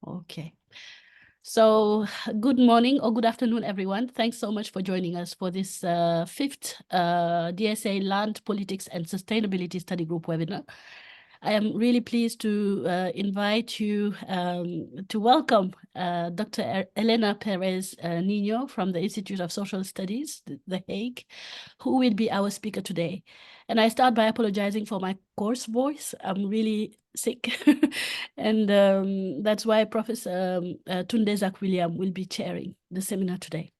Okay. So good morning or good afternoon, everyone. Thanks so much for joining us for this fifth DSA Land, Politics and Sustainability Study Group webinar. I am really pleased to invite you to welcome Dr. Helena Perez Niño from the Institute of Social Studies, The Hague, who will be our speaker today. And I start by apologizing for my coarse voice. I'm really sick. And that's why Professor Tunde Zak-William will be chairing the seminar today.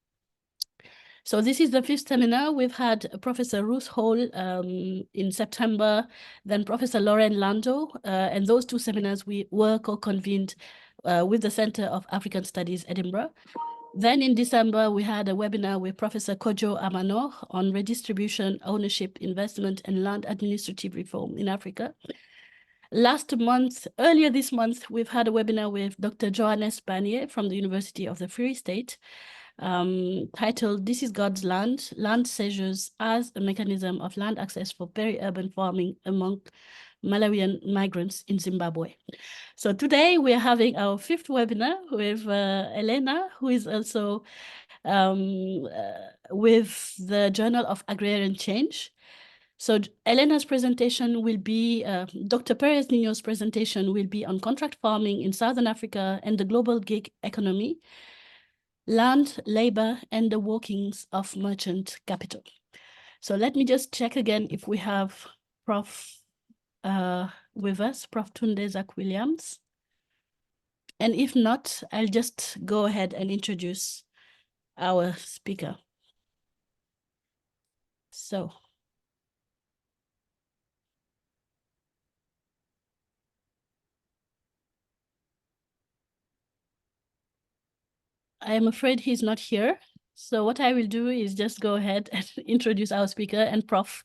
So this is the fifth seminar. We've had Professor Ruth Hall in September, then Professor Lauren Lando, and those two seminars we were co-convened with the Center of African Studies, Edinburgh. Then in December, we had a webinar with Professor Kojo Amano on redistribution, ownership, investment, and land administrative reform in Africa. Earlier this month, we've had a webinar with Dr. Johannes Barnier from the University of the Free State, titled "This is God's Land, Land Seizures as a Mechanism of Land Access for Peri-Urban Farming Among Malawian Migrants in Zimbabwe." So today we are having our fifth webinar with Helena, who is also with the Journal of Agrarian Change. So Helena's presentation will be, Dr. Perez Niño's presentation will be on contract farming in Southern Africa and the global gig economy, land, labor, and the workings of merchant capital. So let me just check again if we have Prof. With us, Prof. Tunde Zak-Williams. And if not, I'll just go ahead and introduce our speaker. So. I am afraid he's not here. So what I will do is just go ahead and introduce our speaker, and Prof.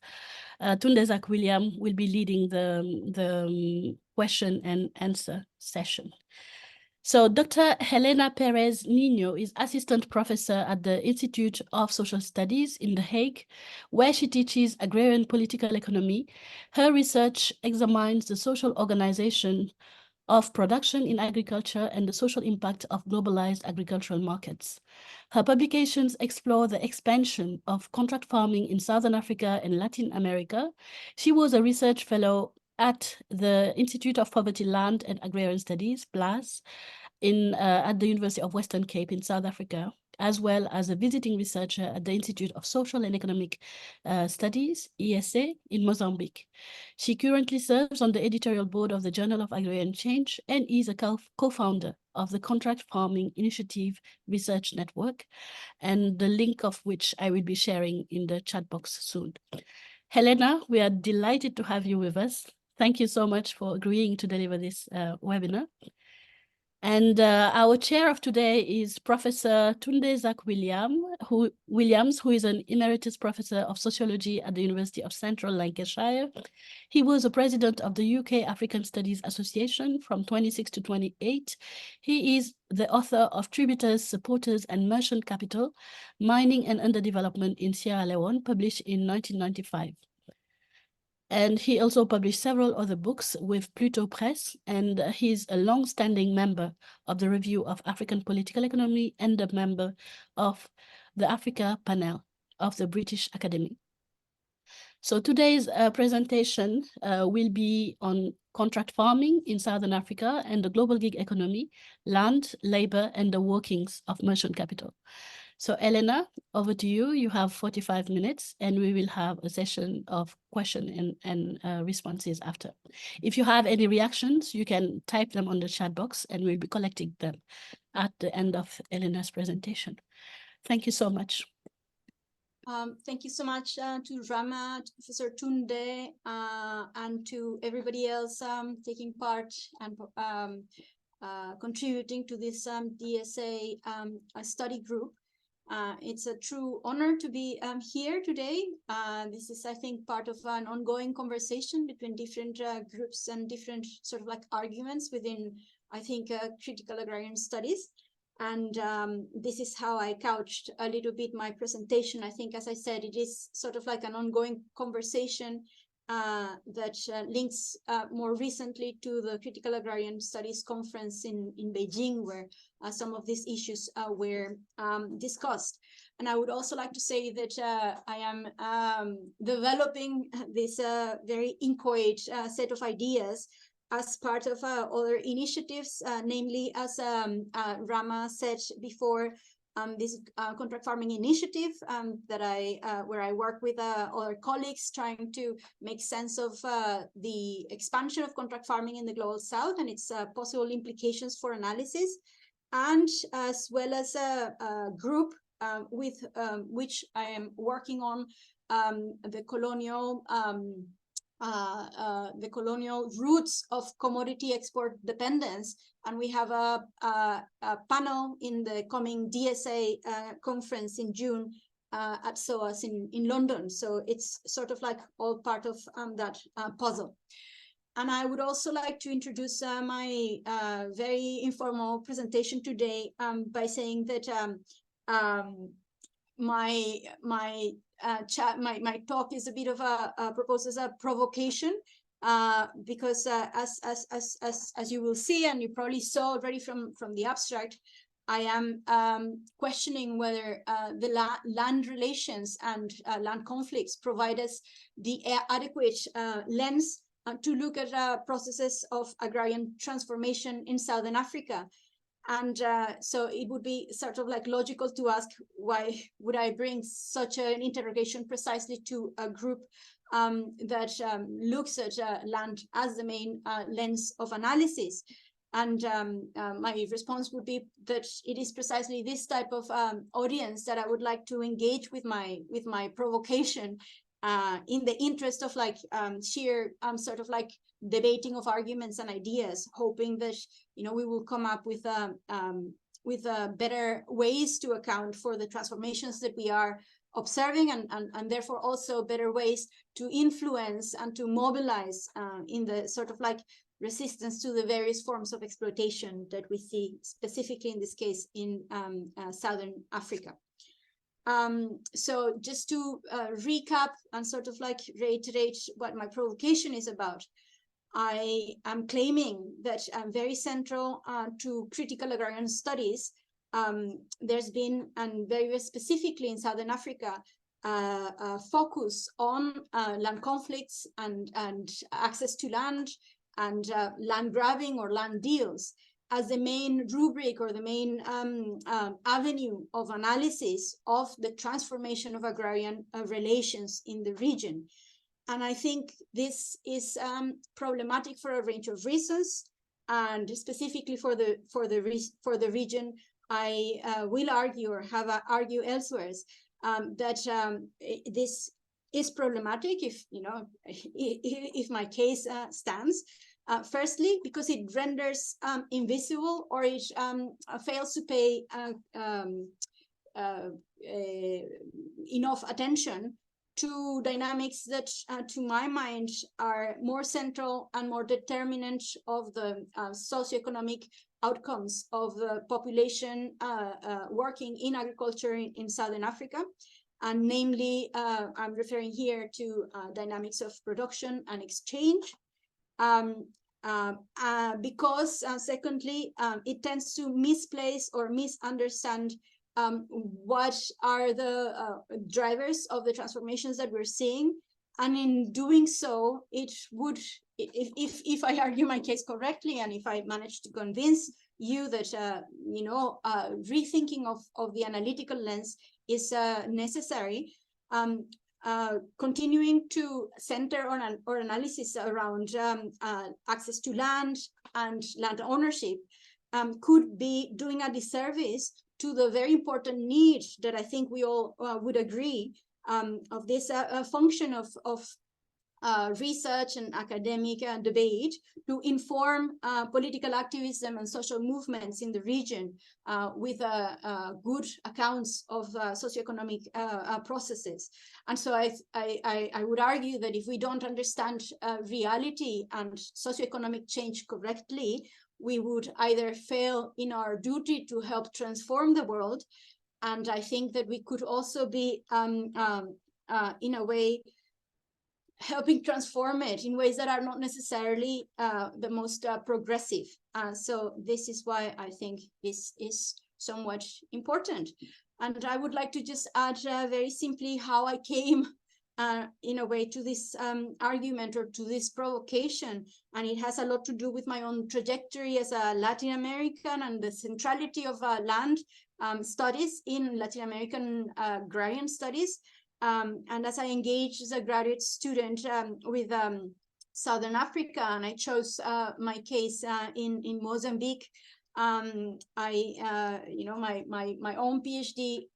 Tunde Zak-William will be leading the question and answer session. So Dr. Helena Perez Niño is assistant professor at the Institute of Social Studies in The Hague, where she teaches agrarian political economy. Her research examines the social organization of production in agriculture and the social impact of globalized agricultural markets. Her publications explore the expansion of contract farming in Southern Africa and Latin America. She was a research fellow at the Institute of Poverty, Land and Agrarian Studies, PLAS, at the University of Western Cape in South Africa, as well as a visiting researcher at the Institute of Social and Economic Studies, ESA, in Mozambique. She currently serves on the editorial board of the Journal of Agrarian Change and is a co-founder of the Contract Farming Initiative Research Network, and the link of which I will be sharing in the chat box soon. Helena, we are delighted to have you with us. Thank you so much for agreeing to deliver this webinar. And our chair of today is Professor Tunde Zak-Williams, who is an emeritus professor of sociology at the University of Central Lancashire. He was a president of the UK African Studies Association from 26 to 28. He is the author of Tributors, Supporters, and Merchant Capital, Mining and Underdevelopment in Sierra Leone, published in 1995. And he also published several other books with Pluto Press, and he's a long-standing member of the Review of African Political Economy and a member of the Africa panel of the British Academy. So today's presentation will be on contract farming in Southern Africa and the global gig economy, land, labor, and the workings of merchant capital. So Helena, over to you. You have 45 minutes and we will have a session of question and responses after. If you have any reactions, you can type them on the chat box and we'll be collecting them at the end of Helena's presentation. Thank you so much. Thank you so much to Rama, to Professor Tunde, and to everybody else taking part and contributing to this DSA study group. It's a true honor to be here today. This is, I think, part of an ongoing conversation between different groups and different sort of like arguments within, I think, critical agrarian studies. And this is how I couched a little bit my presentation. I think, as I said, it is sort of like an ongoing conversation that links more recently to the Critical Agrarian Studies Conference in Beijing, where some of these issues were discussed. And I would also like to say that I am developing this very inchoate set of ideas as part of other initiatives, namely, as Rama said before, this contract farming initiative that where I work with other colleagues trying to make sense of the expansion of contract farming in the Global South and its possible implications for analysis, and as well as a group with which I am working on the colonial roots of commodity export dependence. And we have a panel in the coming DSA conference in June at SOAS in London. So it's sort of like all part of that puzzle. And I would also like to introduce my very informal presentation today by saying that my talk is a bit of proposed as a provocation, because as you will see, and you probably saw already from the abstract, I am questioning whether the land relations and land conflicts provide us the adequate lens to look at processes of agrarian transformation in Southern Africa. And so it would be sort of like logical to ask, why would I bring such an interrogation precisely to a group that looks at land as the main lens of analysis? And my response would be that it is precisely this type of audience that I would like to engage with my provocation, in the interest of like sheer sort of like debating of arguments and ideas, hoping that we will come up with better ways to account for the transformations that we are observing, and therefore also better ways to influence and to mobilize in the sort of like resistance to the various forms of exploitation that we see, specifically in this case in Southern Africa. So just to recap and sort of like reiterate what my provocation is about, I am claiming that very central to critical agrarian studies, there's been, and very specifically in Southern Africa, a focus on land conflicts and access to land and land grabbing or land deals as the main rubric or the main avenue of analysis of the transformation of agrarian relations in the region. And I think this is problematic for a range of reasons, and specifically for the region, I will argue, or have argued elsewhere, that this is problematic if my case stands. Firstly, because it renders invisible, or it fails to pay enough attention to dynamics that, to my mind, are more central and more determinant of the socioeconomic outcomes of the population working in agriculture in Southern Africa. And namely, I'm referring here to dynamics of production and exchange. Because secondly, it tends to misplace or misunderstand what are the drivers of the transformations that we're seeing. And in doing so, it would, if I argue my case correctly, and if I manage to convince you that rethinking of the analytical lens is necessary, continuing to center on or analysis around access to land and land ownership could be doing a disservice to the very important need that I think we all would agree of this function of research and academic debate to inform political activism and social movements in the region with good accounts of socioeconomic processes. And so I would argue that if we don't understand reality and socioeconomic change correctly, we would either fail in our duty to help transform the world, and I think that we could also be in a way helping transform it in ways that are not necessarily the most progressive. So this is why I think this is somewhat important. And I would like to just add very simply how I came in a way to this argument or to this provocation. And it has a lot to do with my own trajectory as a Latin American and the centrality of land studies in Latin American agrarian studies. And as I engaged as a graduate student with Southern Africa, and I chose my case in Mozambique, my own PhD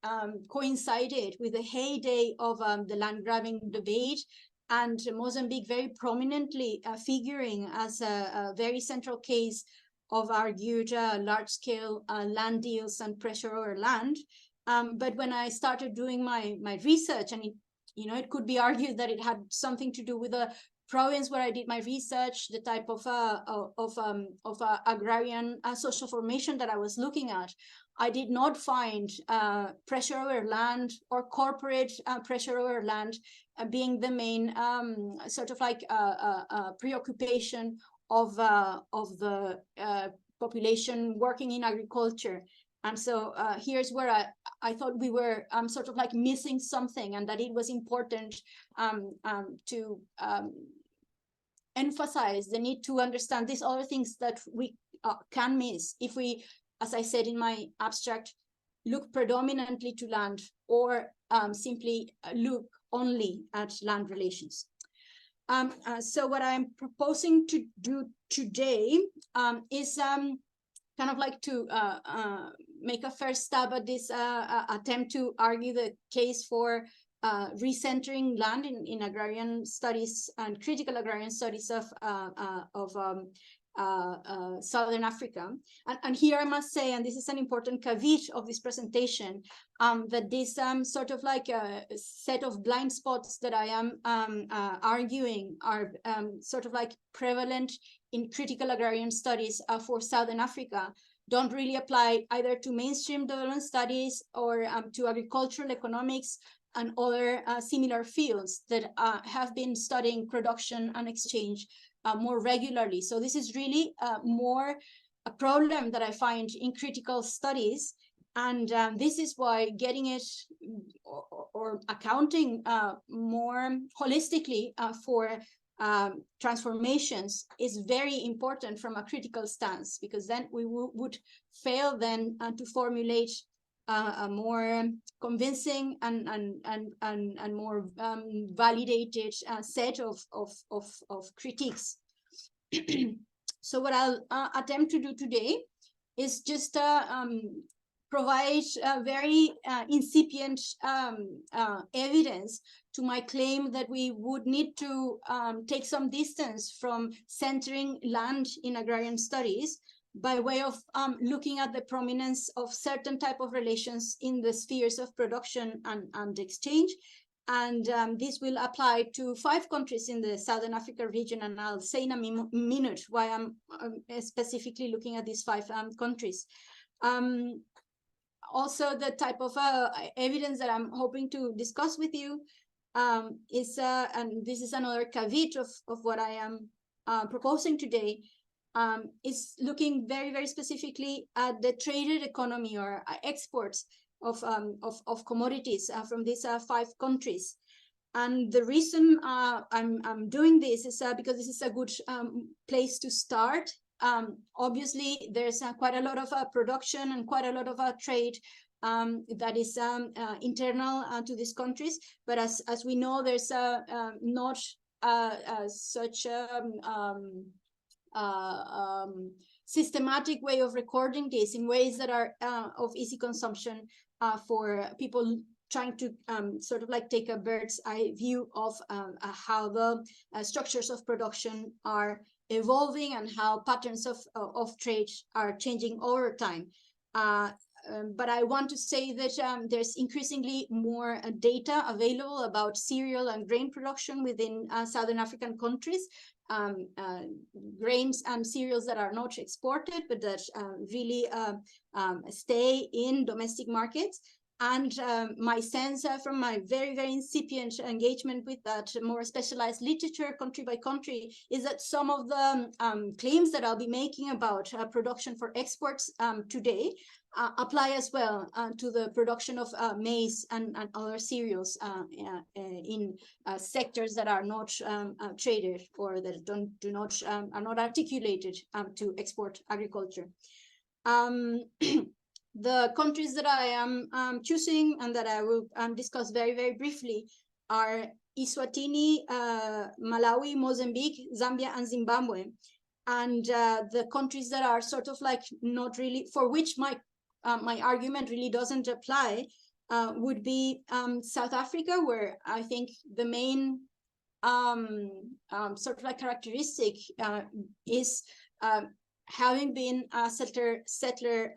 coincided with the heyday of the land grabbing debate, and Mozambique very prominently figuring as a very central case of argued large-scale land deals and pressure over land. But when I started doing my research, and it could be argued that it had something to do with the province where I did my research, the type of agrarian social formation that I was looking at, I did not find pressure over land or corporate pressure over land being the main sort of like preoccupation of the population working in agriculture. And so here's where I thought we were sort of like missing something, and that it was important to emphasize the need to understand these other things that we can miss if we, as I said in my abstract, look predominantly to land or simply look only at land relations. So what I'm proposing to do today is kind of like to make a first stab at this attempt to argue the case for recentering land in agrarian studies and critical agrarian studies of Southern Africa. And here I must say, and this is an important caveat of this presentation, that this sort of like a set of blind spots that I am arguing are sort of like prevalent in critical agrarian studies for Southern Africa, don't really apply either to mainstream development studies or to agricultural economics and other similar fields that have been studying production and exchange more regularly. So this is really more a problem that I find in critical studies. And this is why getting it or accounting more holistically for transformations is very important from a critical stance, because then we would fail then to formulate a more convincing and more validated set of critiques. So what I'll attempt to do today is just provide very incipient evidence to my claim that we would need to take some distance from centering land in agrarian studies by way of looking at the prominence of certain type of relations in the spheres of production and exchange. And this will apply to 5 countries in the Southern Africa region. And I'll say in a minute why I'm specifically looking at these 5 countries. Also, the type of evidence that I'm hoping to discuss with you is, and this is another caveat of what I am proposing today, is looking very, very specifically at the traded economy or exports of commodities from these 5 countries. And the reason I'm doing this is because this is a good place to start. Obviously, there's quite a lot of production and quite a lot of trade that is internal to these countries. But as we know, there's not such systematic way of recording this in ways that are of easy consumption for people trying to sort of like take a bird's eye view of how the structures of production are evolving and how patterns of trade are changing over time. But I want to say that there's increasingly more data available about cereal and grain production within Southern African countries. Grains and cereals that are not exported, but that really stay in domestic markets. And my sense from my very, very incipient engagement with that more specialized literature, country by country, is that some of the claims that I'll be making about production for exports today apply as well to the production of maize and other cereals in sectors that are not traded or that are not articulated to export agriculture. The countries that I am choosing and that I will discuss very, very briefly are Eswatini, Malawi, Mozambique, Zambia, and Zimbabwe. And the countries that are sort of like not really, for which my argument really doesn't apply, would be South Africa, where I think the main sort of like characteristic is having been a settler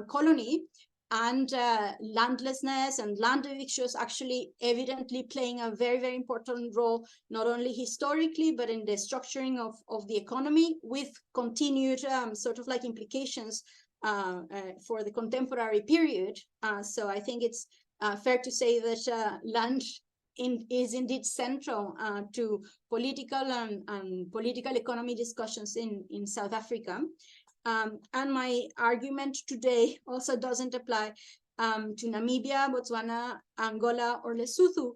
colony, and landlessness and land evictions actually evidently playing a very, very important role, not only historically, but in the structuring of the economy, with continued sort of like implications for the contemporary period. So I think it's fair to say that land is indeed central to political and political economy discussions in South Africa. And my argument today also doesn't apply to Namibia, Botswana, Angola, or Lesotho,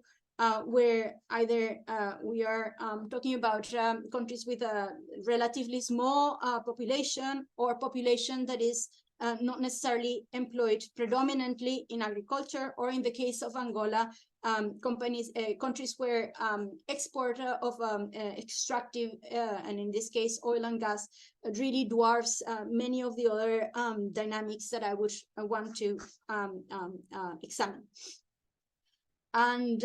where either we are talking about countries with a relatively small population, or population that is not necessarily employed predominantly in agriculture, or in the case of Angola, countries where export of extractive, and in this case, oil and gas, really dwarfs many of the other dynamics that I would want to examine. And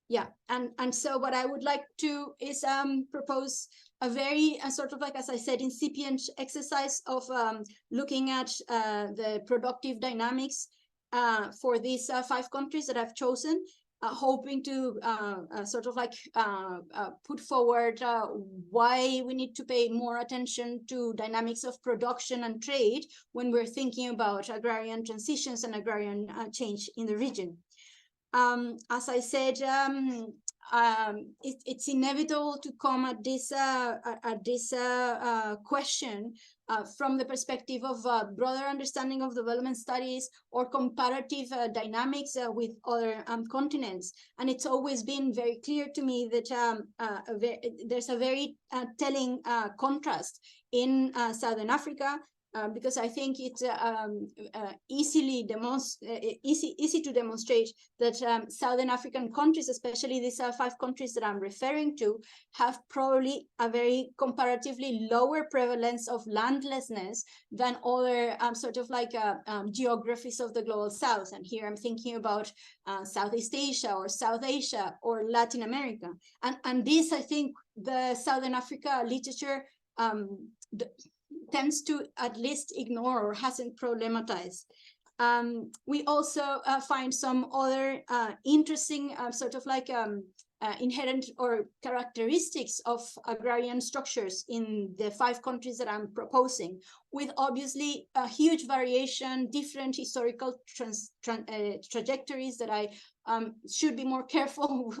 yeah, and so what I would like to is propose a very sort of like, as I said, incipient exercise of looking at the productive dynamics for these 5 countries that I've chosen, hoping to sort of like put forward why we need to pay more attention to dynamics of production and trade when we're thinking about agrarian transitions and agrarian change in the region. As I said, it's inevitable to come at this question from the perspective of broader understanding of development studies or comparative dynamics with other continents. And it's always been very clear to me that there's a very telling contrast in Southern Africa, because I think it's easy to demonstrate that Southern African countries, especially these 5 countries that I'm referring to, have probably a very comparatively lower prevalence of landlessness than other sort of like geographies of the global South. And here I'm thinking about Southeast Asia or South Asia or Latin America. And this, I think, the Southern Africa literature tends to at least ignore or hasn't problematized. We also find some other interesting sort of like inherent or characteristics of agrarian structures in the 5 countries that I'm proposing, with obviously a huge variation, different historical trajectories that I should be more careful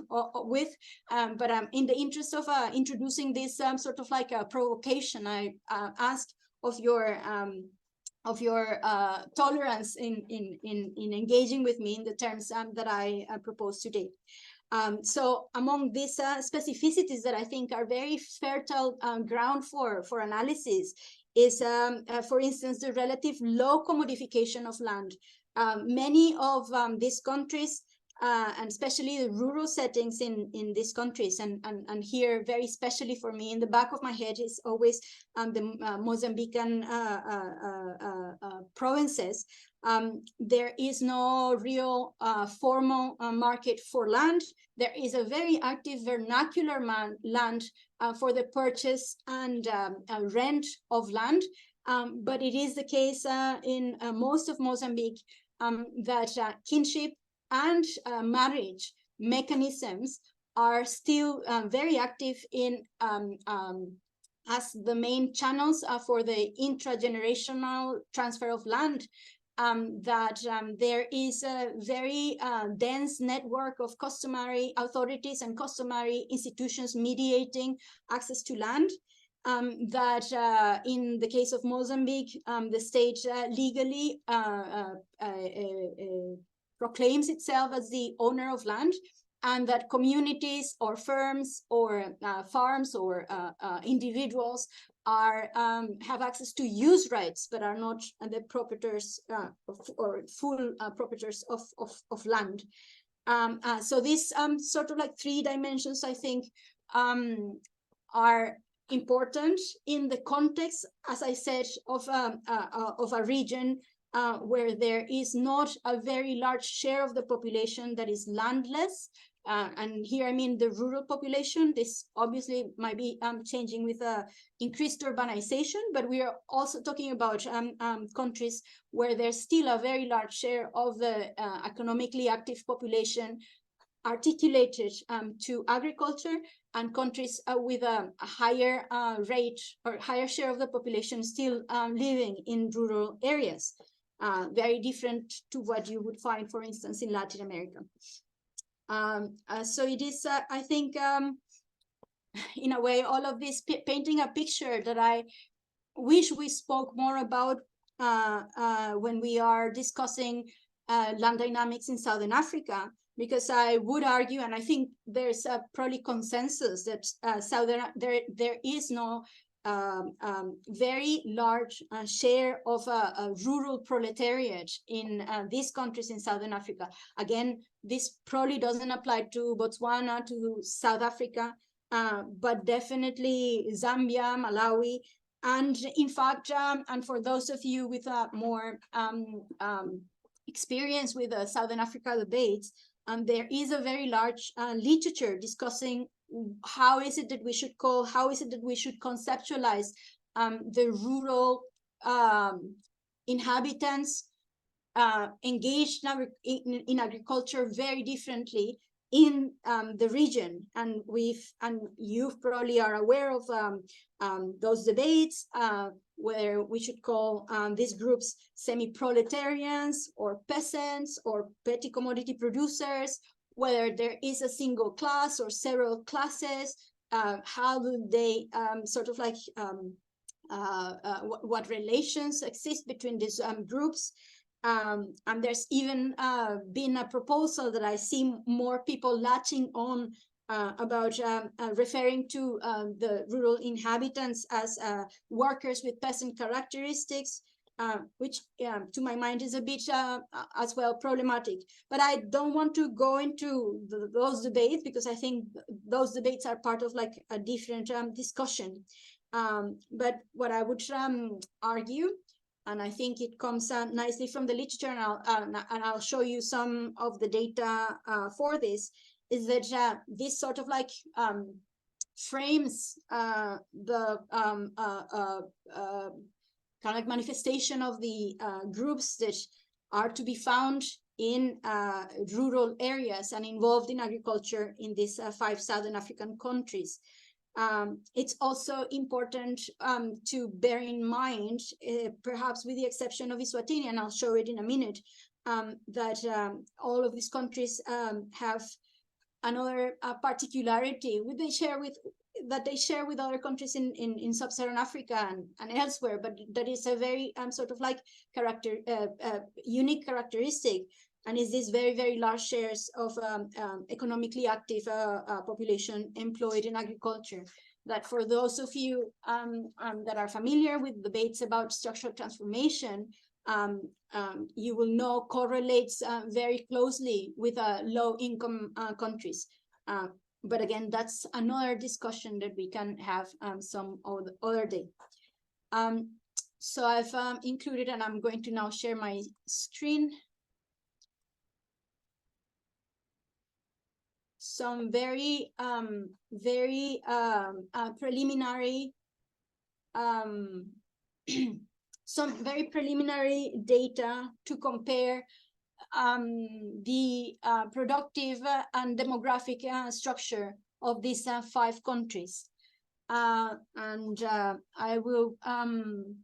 with. But in the interest of introducing this sort of like a provocation, I ask of your tolerance in engaging with me in the terms that I propose today. So among these specificities that I think are very fertile ground for analysis is, for instance, the relative low commodification of land. Many of these countries, and especially the rural settings in these countries, and here very specially for me, in the back of my head is always the Mozambican provinces. There is no real formal market for land. There is a very active vernacular land for the purchase and rent of land, but it is the case in most of Mozambique that kinship and marriage mechanisms are still very active in as the main channels for the intragenerational transfer of land, that there is a very dense network of customary authorities and customary institutions mediating access to land. That in the case of Mozambique, the state legally proclaims itself as the owner of land, and that communities or firms or farms or individuals are have access to use rights, but are not the proprietors or full proprietors of land. So these sort of like three dimensions, I think, are important in the context, as I said, of a region where there is not a very large share of the population that is landless. And here I mean the rural population. This obviously might be changing with increased urbanization, but we are also talking about countries where there's still a very large share of the economically active population articulated to agriculture, and countries with a higher rate or higher share of the population still living in rural areas, very different to what you would find, for instance, in Latin America. So it is, I think, in a way, all of this painting a picture that I wish we spoke more about when we are discussing land dynamics in Southern Africa, because I would argue, and I think there's probably consensus that there is no very large share of a rural proletariat in these countries in Southern Africa. Again, this probably doesn't apply to Botswana, to South Africa, but definitely Zambia, Malawi, and in fact, and for those of you with more experience with Southern Africa debates, there is a very large literature discussing how is it that we should conceptualize the rural inhabitants engaged in agriculture very differently in the region. And you probably are aware of those debates where we should call these groups semi-proletarians or peasants or petty commodity producers, whether there is a single class or several classes, how do they sort of like, what relations exist between these groups. And there's even been a proposal that I see more people latching on about referring to the rural inhabitants as workers with peasant characteristics, which to my mind is a bit as well problematic. But I don't want to go into those debates, because I think those debates are part of like a different discussion. But what I would argue, and I think it comes nicely from the literature, and I'll show you some of the data for this, is that this sort of like frames the kind of like manifestation of the groups that are to be found in rural areas and involved in agriculture in these 5 Southern African countries. It's also important to bear in mind, perhaps with the exception of Eswatini, and I'll show it in a minute, that all of these countries have another particularity that they share with other countries in sub-Saharan Africa and elsewhere, but that is a very sort of like unique characteristic, and is this very, very large shares of economically active population employed in agriculture. That for those of you that are familiar with debates about structural transformation, you will know correlates very closely with low-income countries. But again, that's another discussion that we can have some other day. So I've included, and I'm going to now share my screen, some very preliminary some very preliminary data to compare the productive and demographic structure of these 5 countries. and I will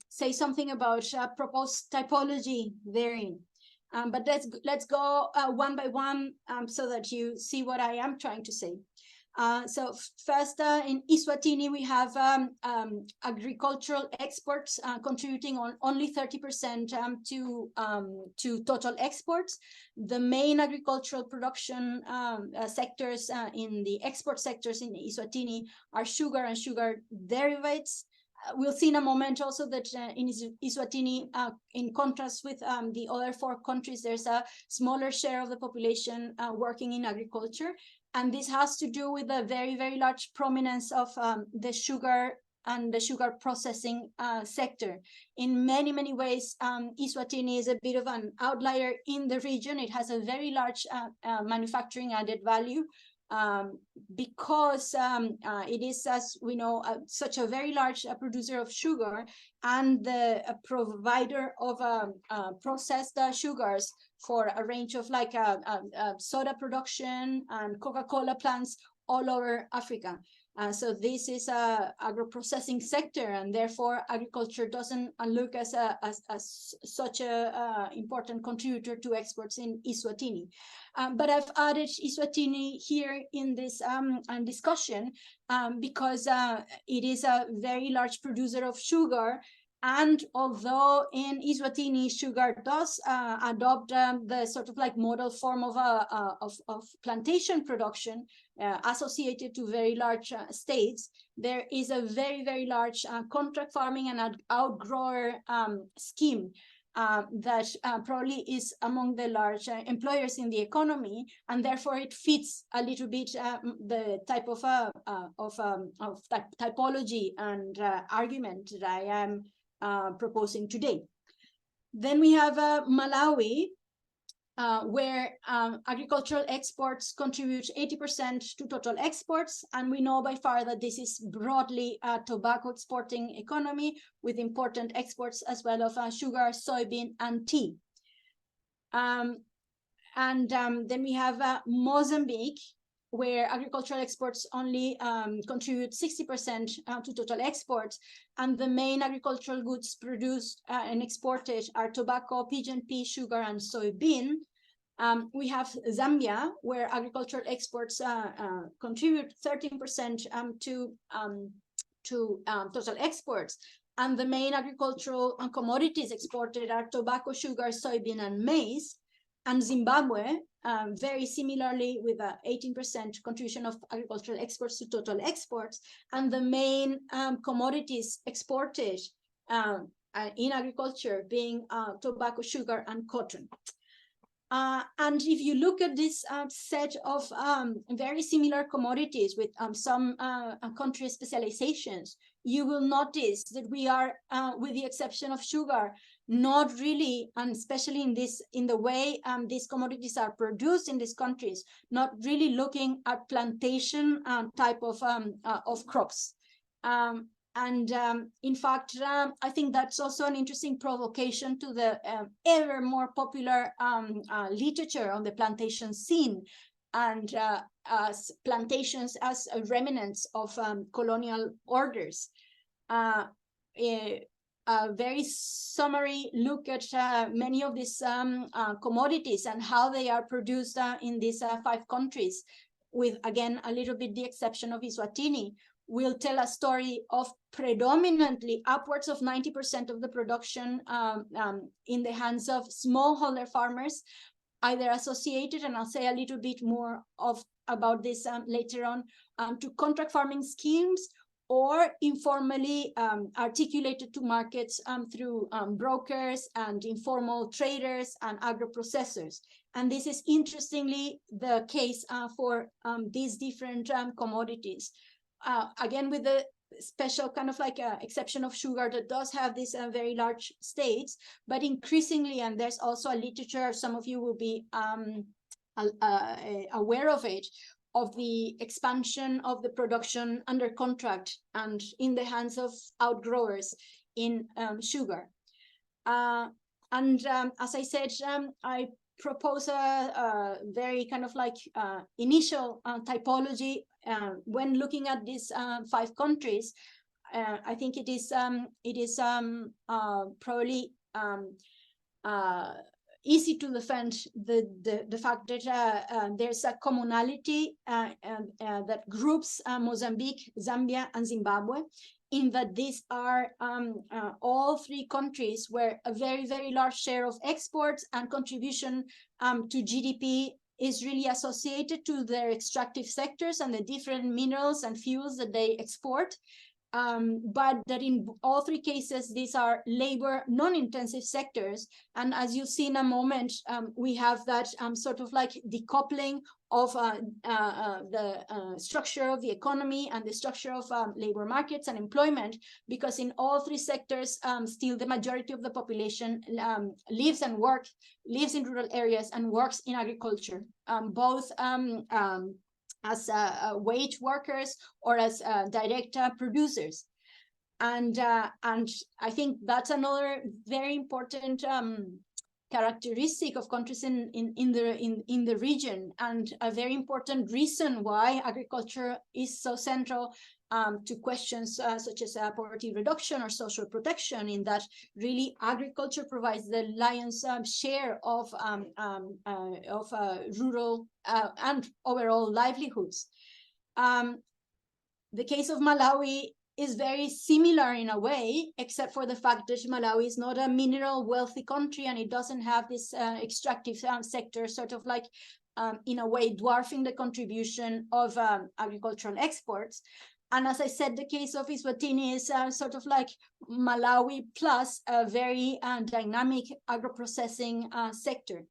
say something about proposed typology therein. But let's go one by one so that you see what I am trying to say. So first, in Eswatini, we have agricultural exports contributing on only 30% to total exports. The main agricultural production sectors in the export sectors in Eswatini are sugar and sugar derivatives. We'll see in a moment also that in Eswatini, in contrast with the other 4 countries, there's a smaller share of the population working in agriculture. And this has to do with the very, very large prominence of the sugar and the sugar processing sector. In many, many ways, Eswatini is a bit of an outlier in the region. It has a very large manufacturing added value because it is, as we know, such a very large producer of sugar and the provider of processed sugars for a range of like soda production and Coca-Cola plants all over Africa. So this is a agro-processing sector, and therefore agriculture doesn't look as such a important contributor to exports in Eswatini. But I've added Eswatini here in this discussion because it is a very large producer of sugar. And although in Eswatini, sugar does adopt the sort of like model form of plantation production associated to very large states, there is a very, very large contract farming and outgrower scheme that probably is among the large employers in the economy, and therefore it fits a little bit the type of typology and argument that I am proposing today. Then we have Malawi, where agricultural exports contribute 80% to total exports. And we know by far that this is broadly a tobacco exporting economy with important exports as well of sugar, soybean, and tea. Then we have Mozambique, where agricultural exports only contribute 60% to total exports. And the main agricultural goods produced and exported are tobacco, pigeon pea, sugar, and soybean. We have Zambia, where agricultural exports contribute 13% to total exports. And the main agricultural commodities exported are tobacco, sugar, soybean, and maize. And Zimbabwe, very similarly, with an 18% contribution of agricultural exports to total exports, and the main commodities exported in agriculture being tobacco, sugar, and cotton. And if you look at this set of very similar commodities with some country specializations, you will notice that we are, with the exception of sugar, not really, and especially in the way these commodities are produced in these countries, not really looking at plantation type of crops. In fact, I think that's also an interesting provocation to the ever more popular literature on the plantation scene, and as plantations as remnants of colonial orders. A very summary look at many of these commodities and how they are produced in these 5 countries, with, again, a little bit the exception of Eswatini, will tell a story of predominantly upwards of 90% of the production in the hands of smallholder farmers, either associated, and I'll say a little bit more about this later on, to contract farming schemes, or informally articulated to markets through brokers and informal traders and agro-processors. And this is interestingly the case for these different commodities. Again, with the special kind of like exception of sugar that does have these very large states, but increasingly, and there's also a literature, some of you will be aware of it, of the expansion of the production under contract and in the hands of outgrowers in sugar. As I said, I propose a very kind of like initial typology when looking at these 5 countries, I think it is probably easy to defend the fact that there's a commonality that groups Mozambique, Zambia, and Zimbabwe, in that these are all 3 countries where a very, very large share of exports and contribution to GDP is really associated to their extractive sectors and the different minerals and fuels that they export. But that in all 3 cases, these are labor non-intensive sectors. And as you'll see in a moment, we have that sort of like decoupling of the structure of the economy and the structure of labor markets and employment, because in all 3 sectors, still the majority of the population lives in rural areas and works in agriculture, both as wage workers or as direct producers. And I think that's another very important characteristic of countries in the region, and a very important reason why agriculture is so central to questions such as poverty reduction or social protection, in that really agriculture provides the lion's share of rural and overall livelihoods. The case of Malawi is very similar in a way, except for the fact that Malawi is not a mineral wealthy country, and it doesn't have this extractive sector sort of like in a way dwarfing the contribution of agricultural exports. And as I said, the case of Eswatini is sort of like Malawi plus a very dynamic agro-processing sector.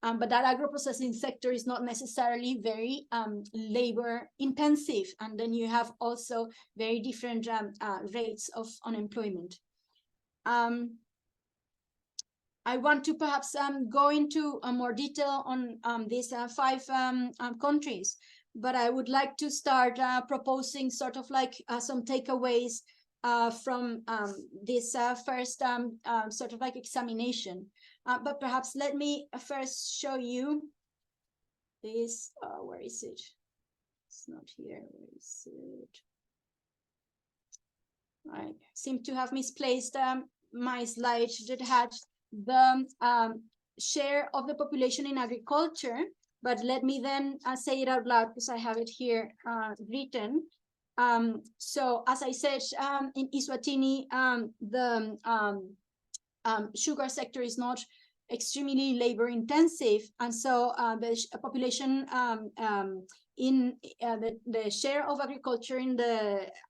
But that agro-processing sector is not necessarily very labor intensive. And then you have also very different rates of unemployment. I want to perhaps go into more detail on these 5 countries. But I would like to start proposing sort of like some takeaways from this first sort of like examination. But perhaps let me first show you this. Where is it? It's not here. Where is it? I seem to have misplaced my slide that had the share of the population in agriculture. But let me then say it out loud, because I have it here written. So as I said, in Eswatini, the sugar sector is not extremely labor intensive. And so the population in the share of agriculture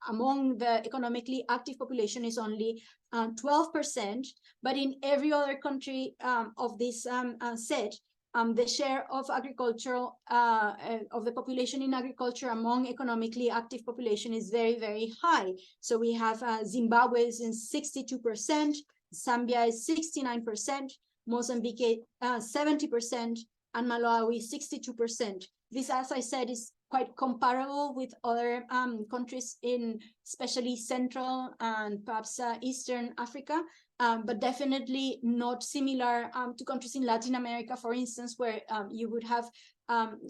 among the economically active population is only 12%. But in every other country of this set, the share of agricultural of the population in agriculture among economically active population is very, very high. So we have Zimbabwe is in 62%, Zambia is 69%, Mozambique 70%, and Malawi 62%. This, as I said, is quite comparable with other countries in especially Central and perhaps Eastern Africa. But definitely not similar to countries in Latin America, for instance, where you would have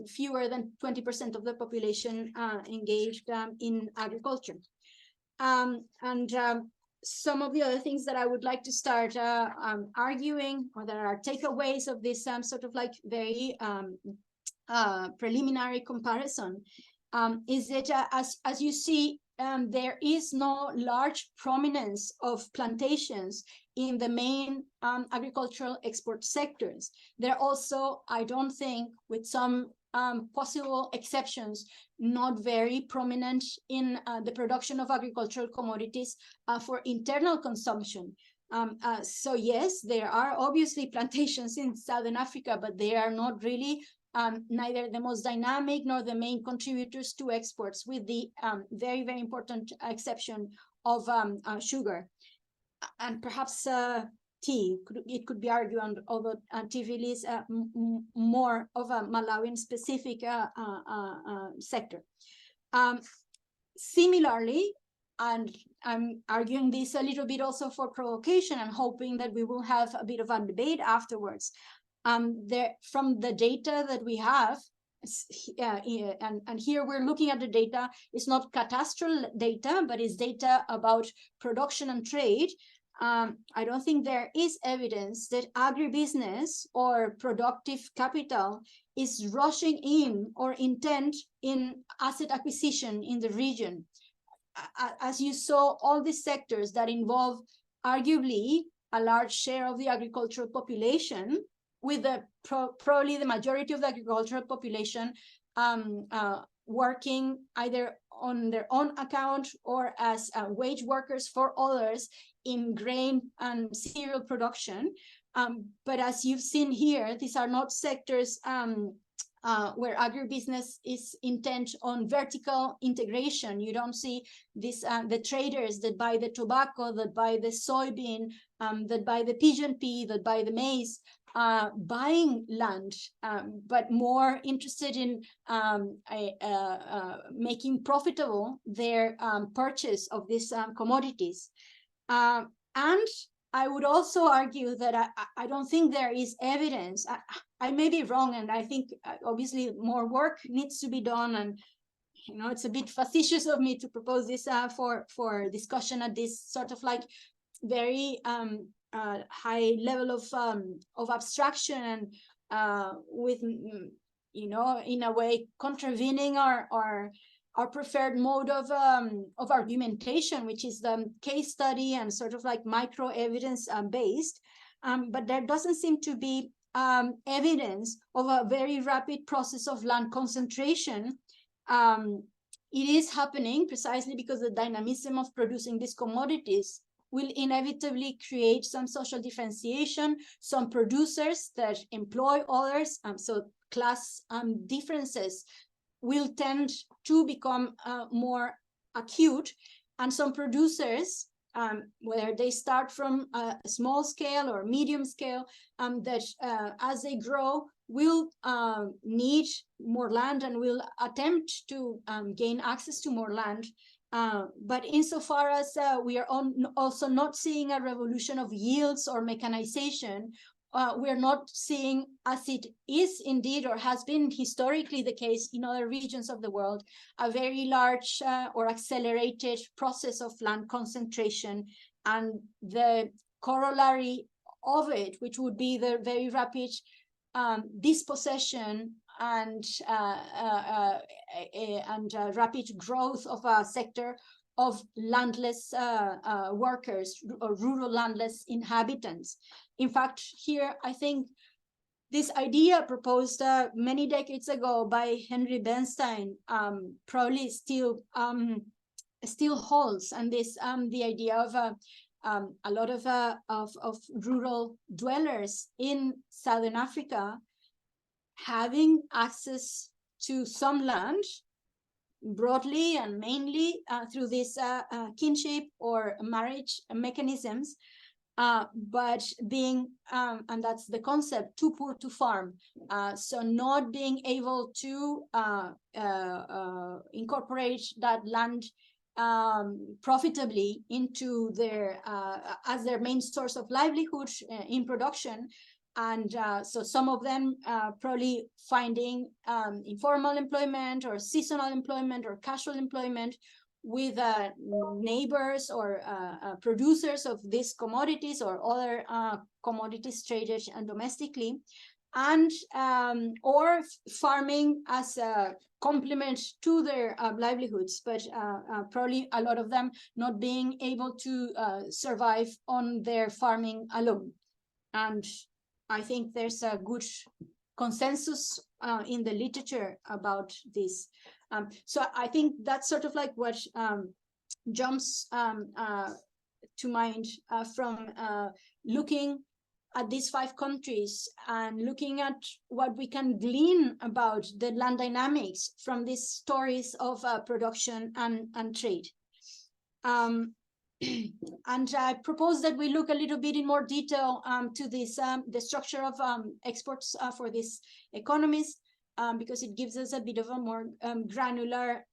fewer than 20% of the population engaged in agriculture. Some of the other things that I would like to start arguing, or that are takeaways of this sort of like very preliminary comparison, is that as you see, there is no large prominence of plantations in the main agricultural export sectors. They're also, I don't think, with some possible exceptions, not very prominent in the production of agricultural commodities for internal consumption. So yes, there are obviously plantations in Southern Africa, but they are not really neither the most dynamic nor the main contributors to exports, with the very, very important exception of sugar and perhaps tea. It could be argued, although tea really is more of a Malawian specific sector. Similarly, and I'm arguing this a little bit also for provocation, and hoping that we will have a bit of a debate afterwards. From the data that we have, and here we're looking at the data. It's not cadastral data, but it's data about production and trade. I don't think there is evidence that agribusiness or productive capital is rushing in or intent in asset acquisition in the region. As you saw, all these sectors that involve arguably a large share of the agricultural population, with probably the majority of the agricultural population working either on their own account or as wage workers for others in grain and cereal production. But as you've seen here, these are not sectors where agribusiness is intent on vertical integration. You don't see this, the traders that buy the tobacco, that buy the soybean, that buy the pigeon pea, that buy the maize, buying land, but more interested in making profitable their purchase of these commodities. And I would also argue that I don't think there is evidence. I may be wrong, and I think obviously more work needs to be done. And you know, it's a bit facetious of me to propose this for discussion at this sort of like very high level of abstraction, and with, you know, in a way contravening our preferred mode of argumentation, which is the case study and sort of like micro evidence based. But there doesn't seem to be evidence of a very rapid process of land concentration. It is happening precisely because the dynamism of producing these commodities will inevitably create some social differentiation, some producers that employ others, so class differences will tend to become more acute, and some producers, whether they start from a small scale or medium scale, that as they grow will need more land and will attempt to gain access to more land. But insofar as we are also not seeing a revolution of yields or mechanization, we're not seeing, as it is indeed or has been historically the case in other regions of the world, a very large or accelerated process of land concentration, and the corollary of it, which would be the very rapid dispossession and rapid growth of a sector of landless workers or rural landless inhabitants. In fact, here, I think this idea proposed many decades ago by Henry Bernstein probably still holds, and this the idea of a lot of rural dwellers in Southern Africa having access to some land broadly and mainly through this kinship or marriage mechanisms, but being, and that's the concept, too poor to farm. So not being able to incorporate that land profitably into their, as their main source of livelihood in production. And so some of them probably finding informal employment or seasonal employment or casual employment with neighbors or producers of these commodities or other commodities traded domestically, and or farming as a complement to their livelihoods, but probably a lot of them not being able to survive on their farming alone. And I think there's a good consensus in the literature about this. So I think that's sort of like what jumps to mind from looking at these 5 countries and looking at what we can glean about the land dynamics from these stories of production and trade. And I propose that we look a little bit in more detail to this, the structure of exports for these economies, because it gives us a bit of a more granular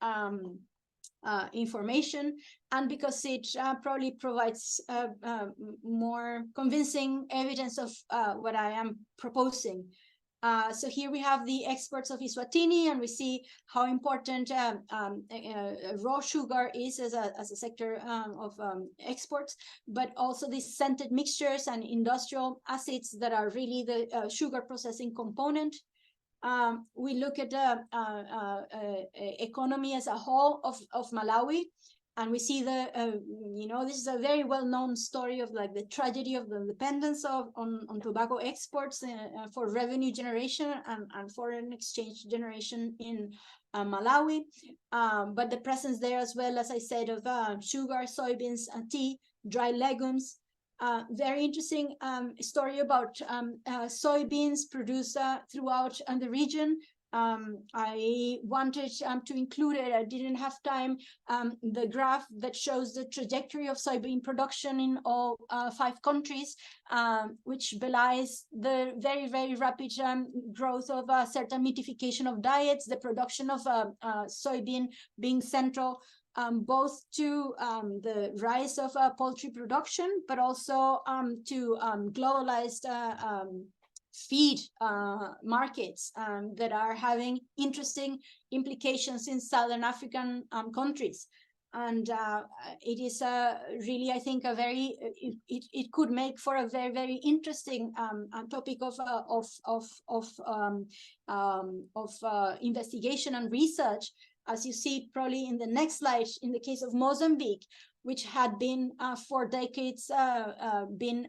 information, and because it probably provides more convincing evidence of what I am proposing. So here we have the exports of Eswatini, and we see how important raw sugar is as a sector of exports, but also these scented mixtures and industrial acids that are really the sugar processing component. We look at the economy as a whole of Malawi, and we see this is a very well-known story of like the tragedy of the dependence on tobacco exports for revenue generation and foreign exchange generation in Malawi. But the presence there as well, as I said, of sugar, soybeans, tea, dry legumes. Very interesting story about soybeans produced throughout the region. I wanted to include it. I didn't have time. The graph that shows the trajectory of soybean production in all 5 countries, which belies the very, very rapid growth of certain mitification of diets, the production of soybean being central both to the rise of poultry production, but also to globalized feed markets that are having interesting implications in Southern African countries. And it is really, I think, it could make for a very, very interesting topic of investigation and research, as you see probably in the next slide, in the case of Mozambique, which had been for decades and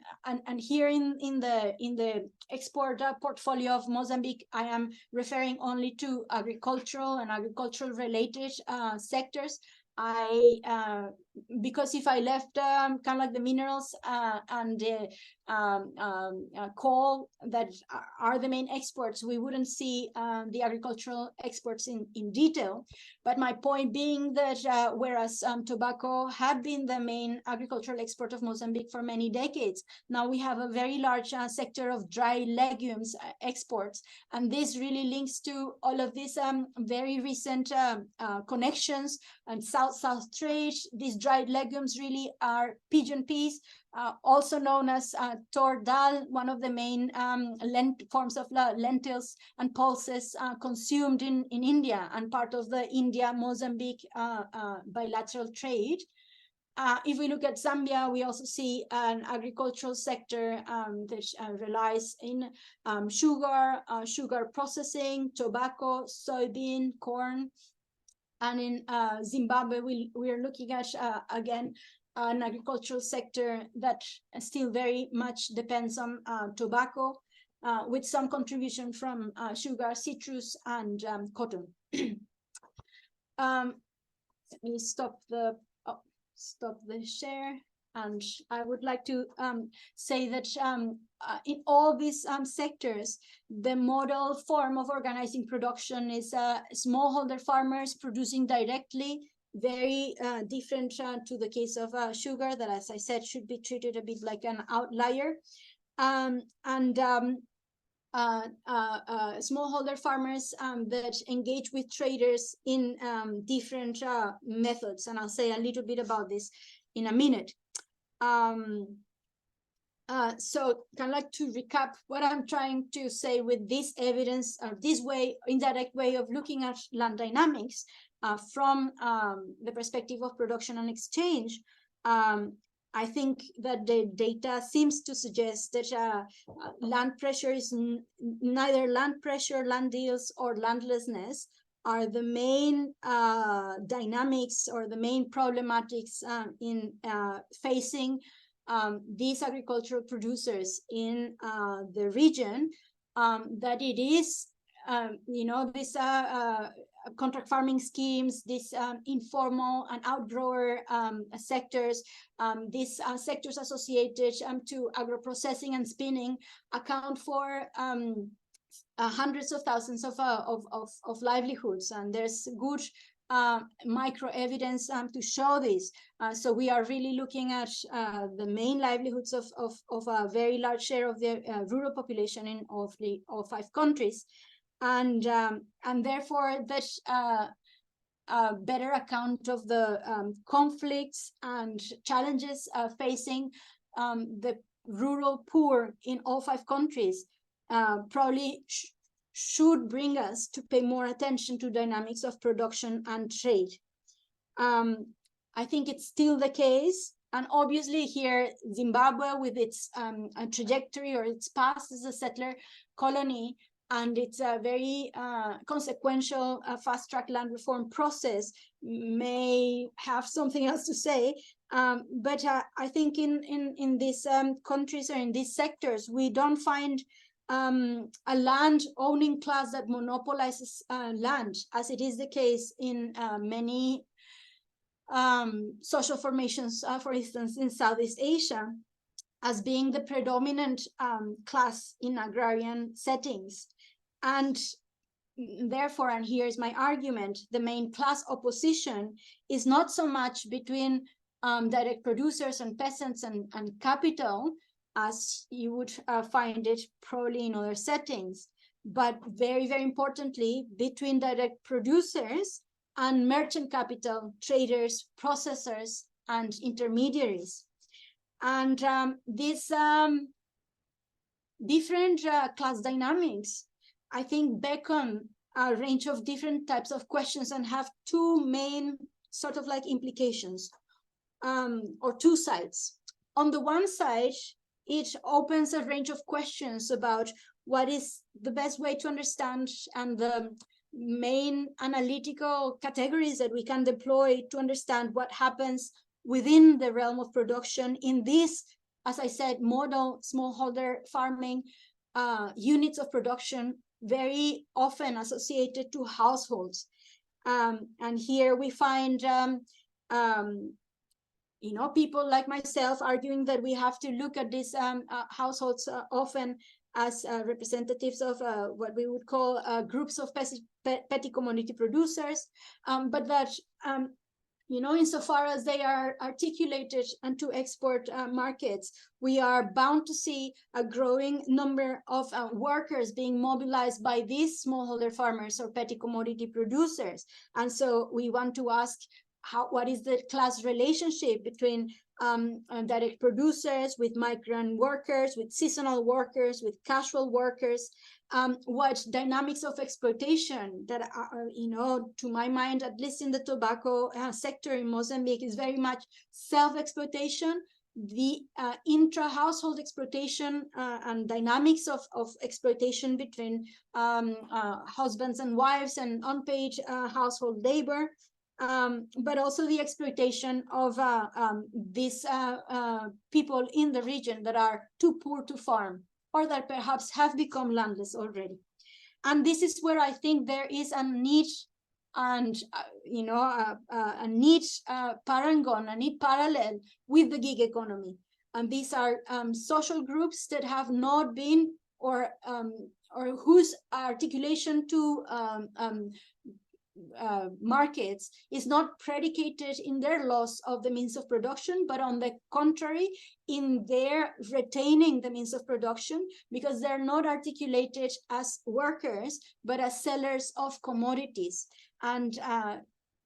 here in the export portfolio of Mozambique, I am referring only to agricultural and agricultural related sectors. Because if I left kind of like the minerals and the coal that are the main exports, we wouldn't see the agricultural exports in detail. But my point being that whereas tobacco had been the main agricultural export of Mozambique for many decades, now we have a very large sector of dry legumes exports. And this really links to all of these very recent connections and South-South trade. These dried legumes really are pigeon peas, also known as tor dal, one of the main forms of lentils and pulses consumed in India and part of the India-Mozambique bilateral trade. If we look at Zambia, we also see an agricultural sector that relies in sugar processing, tobacco, soybean, corn. And in Zimbabwe, we are looking at, again, an agricultural sector that still very much depends on tobacco, with some contribution from sugar, citrus, and cotton. Let me stop the share. And I would like to say that in all these sectors, the model form of organizing production is smallholder farmers producing directly, very different to the case of sugar that, as I said, should be treated a bit like an outlier. Smallholder farmers that engage with traders in different methods. And I'll say a little bit about this in a minute. So kind of like to recap what I'm trying to say with this evidence, this indirect way of looking at land dynamics from the perspective of production and exchange. I think that the data seems to suggest that land pressure is neither land pressure, land deals, or landlessness are the main dynamics or the main problematics in facing these agricultural producers in the region. That it is, these contract farming schemes, these informal and outgrower sectors, these sectors associated to agro-processing and spinning account for hundreds of thousands of livelihoods, and there's good micro evidence to show this. So we are really looking at the main livelihoods of a very large share of the rural population in all 5 countries, and therefore that better account of the conflicts and challenges facing the rural poor in all 5 countries probably should bring us to pay more attention to dynamics of production and trade. I think it's still the case. And obviously here, Zimbabwe with its trajectory or its past as a settler colony, and it's a very consequential fast-track land reform process, may have something else to say. But I think in these countries or in these sectors, we don't find a land-owning class that monopolizes land, as it is the case in many social formations, for instance, in Southeast Asia, as being the predominant class in agrarian settings. And therefore, and here's my argument, the main class opposition is not so much between direct producers and peasants and capital, as you would find it probably in other settings, but very, very importantly, between direct producers and merchant capital, traders, processors, and intermediaries. And these different class dynamics, I think, beckon a range of different types of questions and have two main sort of like implications, or two sides. On the one side, it opens a range of questions about what is the best way to understand and the main analytical categories that we can deploy to understand what happens within the realm of production in this, as I said, model smallholder farming units of production, very often associated to households. And here we find people like myself arguing that we have to look at these households often as representatives of what we would call groups of petty commodity producers, but that, insofar as they are articulated and to export markets, we are bound to see a growing number of workers being mobilized by these smallholder farmers or petty commodity producers. And so we want to ask, what is the class relationship between direct producers, with migrant workers, with seasonal workers, with casual workers? What dynamics of exploitation that are, to my mind, at least in the tobacco sector in Mozambique, is very much self-exploitation, the intra-household exploitation and dynamics of exploitation between husbands and wives and unpaid household labor. But also the exploitation of these people in the region that are too poor to farm, or that perhaps have become landless already. And this is where I think there is a need, and a need parangon, a need parallel with the gig economy. And these are social groups that have not been, or whose articulation to markets is not predicated in their loss of the means of production, but on the contrary, in their retaining the means of production, because they're not articulated as workers, but as sellers of commodities. And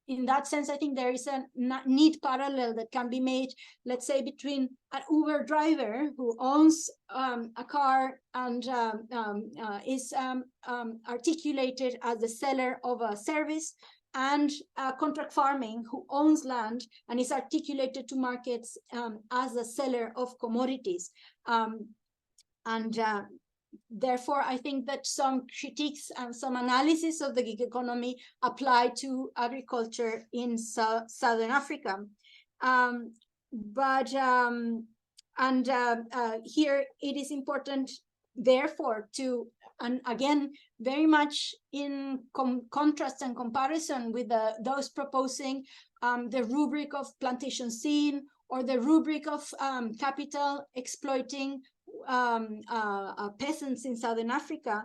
in that sense, I think there is a neat parallel that can be made, let's say, between an Uber driver who owns a car and is articulated as the seller of a service, and contract farming who owns land and is articulated to markets as a seller of commodities. Therefore, I think that some critiques and some analysis of the gig economy apply to agriculture in Southern Africa. Here it is important, therefore, to, and again, very much in contrast and comparison with those proposing the rubric of plantation scene, or the rubric of capital exploiting peasants in Southern Africa,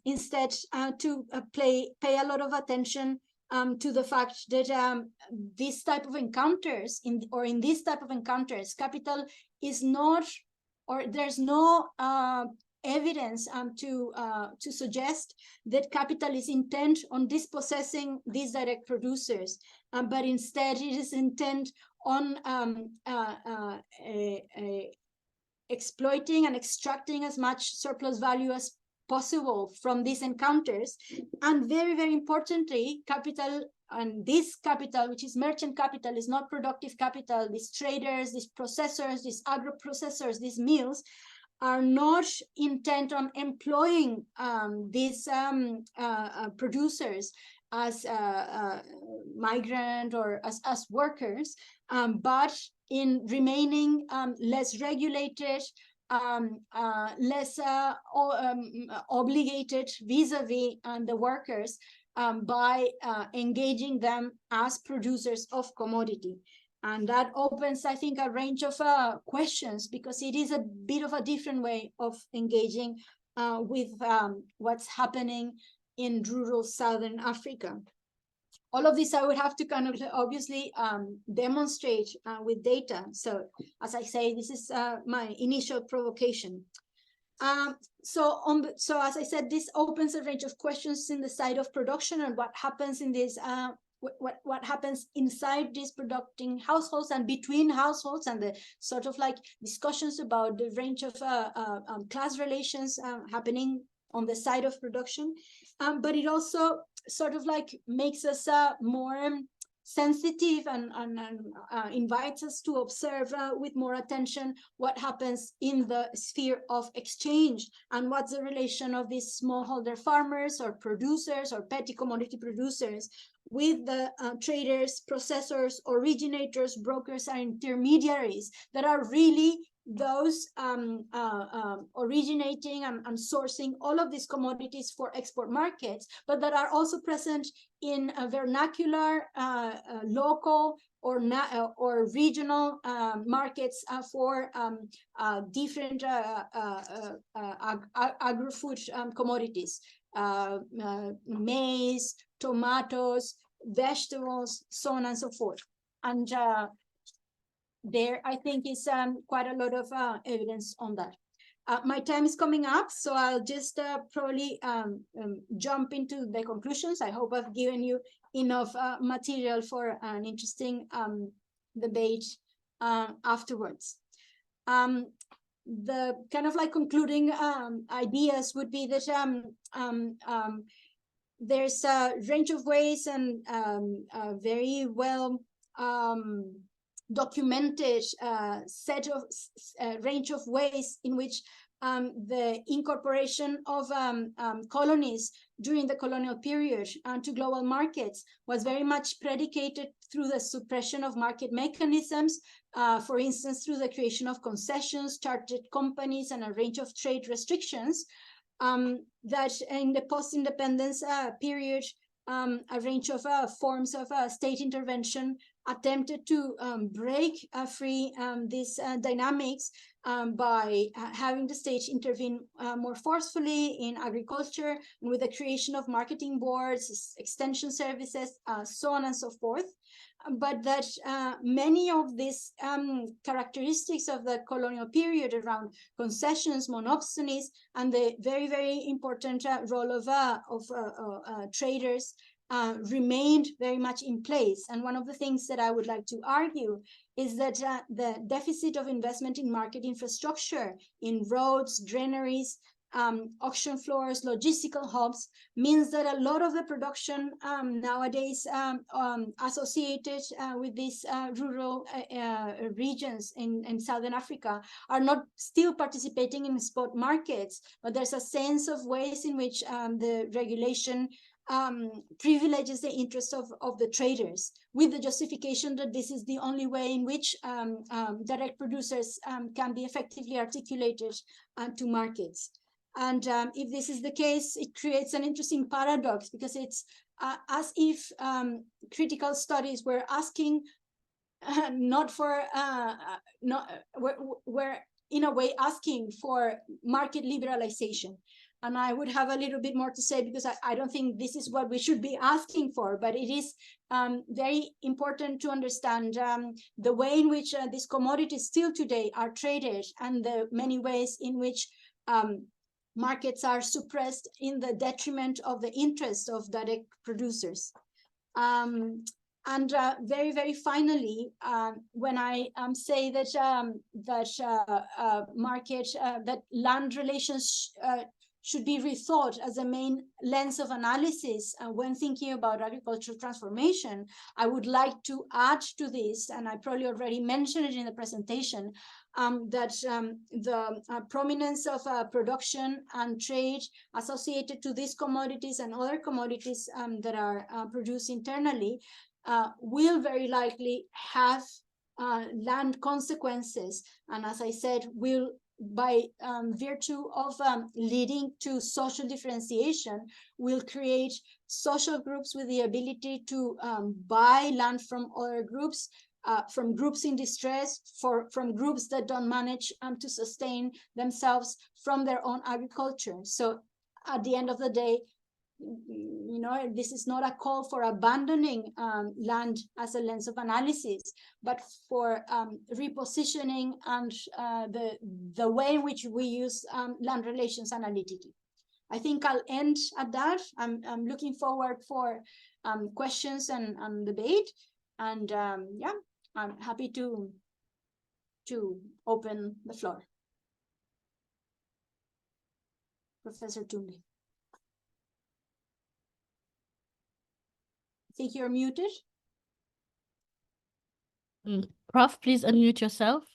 instead to pay a lot of attention to the fact that this type of encounters, in this type of encounters, capital is not, or there's no evidence to suggest that capital is intent on dispossessing these direct producers, but instead it is intent on exploiting and extracting as much surplus value as possible from these encounters. And very, very importantly, capital, and this capital, which is merchant capital, is not productive capital. These traders, these processors, these agro-processors, these mills are not intent on employing these producers as migrant or as workers, but in remaining less regulated, less obligated vis-a-vis the workers by engaging them as producers of commodity. And that opens, I think, a range of questions, because it is a bit of a different way of engaging with what's happening in rural Southern Africa. All of this I would have to kind of obviously demonstrate with data. So as I say, this is my initial provocation. So as I said, this opens a range of questions in the side of production and what happens in this what happens inside these producing households and between households, and the sort of like discussions about the range of class relations happening on the side of production. But it also sort of like makes us more sensitive and invites us to observe with more attention what happens in the sphere of exchange, and what's the relation of these smallholder farmers or producers or petty commodity producers with the traders, processors, originators, brokers, and intermediaries that are really those originating and sourcing all of these commodities for export markets, but that are also present in a vernacular, local, or regional markets for different agri-food commodities, maize, tomatoes, vegetables, so on and so forth. And there, I think, is quite a lot of evidence on that. My time is coming up, so I'll just probably jump into the conclusions. I hope I've given you enough material for an interesting debate afterwards. The kind of like concluding ideas would be that there's a range of ways and very well documented range of ways in which the incorporation of colonies during the colonial period to global markets was very much predicated through the suppression of market mechanisms, for instance, through the creation of concessions, chartered companies, and a range of trade restrictions. That in the post-independence period, a range of forms of state intervention attempted to break free these dynamics by having the state intervene more forcefully in agriculture, and with the creation of marketing boards, extension services, so on and so forth. But that many of these characteristics of the colonial period around concessions, monopsonies, and the very, very important role of traders remained very much in place. And one of the things that I would like to argue is that the deficit of investment in market infrastructure, in roads, granaries, auction floors, logistical hubs, means that a lot of the production nowadays associated with these rural regions in Southern Africa are not still participating in spot markets, but there's a sense of ways in which the regulation privileges the interests of the traders, with the justification that this is the only way in which direct producers can be effectively articulated to markets. And if this is the case, it creates an interesting paradox, because it's as if critical studies were asking we're in a way asking for market liberalization. And I would have a little bit more to say, because I don't think this is what we should be asking for, but it is very important to understand the way in which these commodities still today are traded, and the many ways in which markets are suppressed in the detriment of the interests of direct producers. And very, very finally, when I say that that land relations should be rethought as a main lens of analysis when thinking about agricultural transformation, I would like to add to this, and I probably already mentioned it in the presentation, that the prominence of production and trade associated to these commodities and other commodities that are produced internally will very likely have land consequences, and as I said, will by virtue of leading to social differentiation, will create social groups with the ability to buy land from other groups, from groups in distress, from groups that don't manage to sustain themselves from their own agriculture. So at the end of the day, you know, this is not a call for abandoning land as a lens of analysis, but for repositioning and the way in which we use land relations analytically. I think I'll end at that. I'm looking forward for questions and debate, and yeah, I'm happy to open the floor. Professor Tunde. I think you're muted. Prof, please unmute yourself.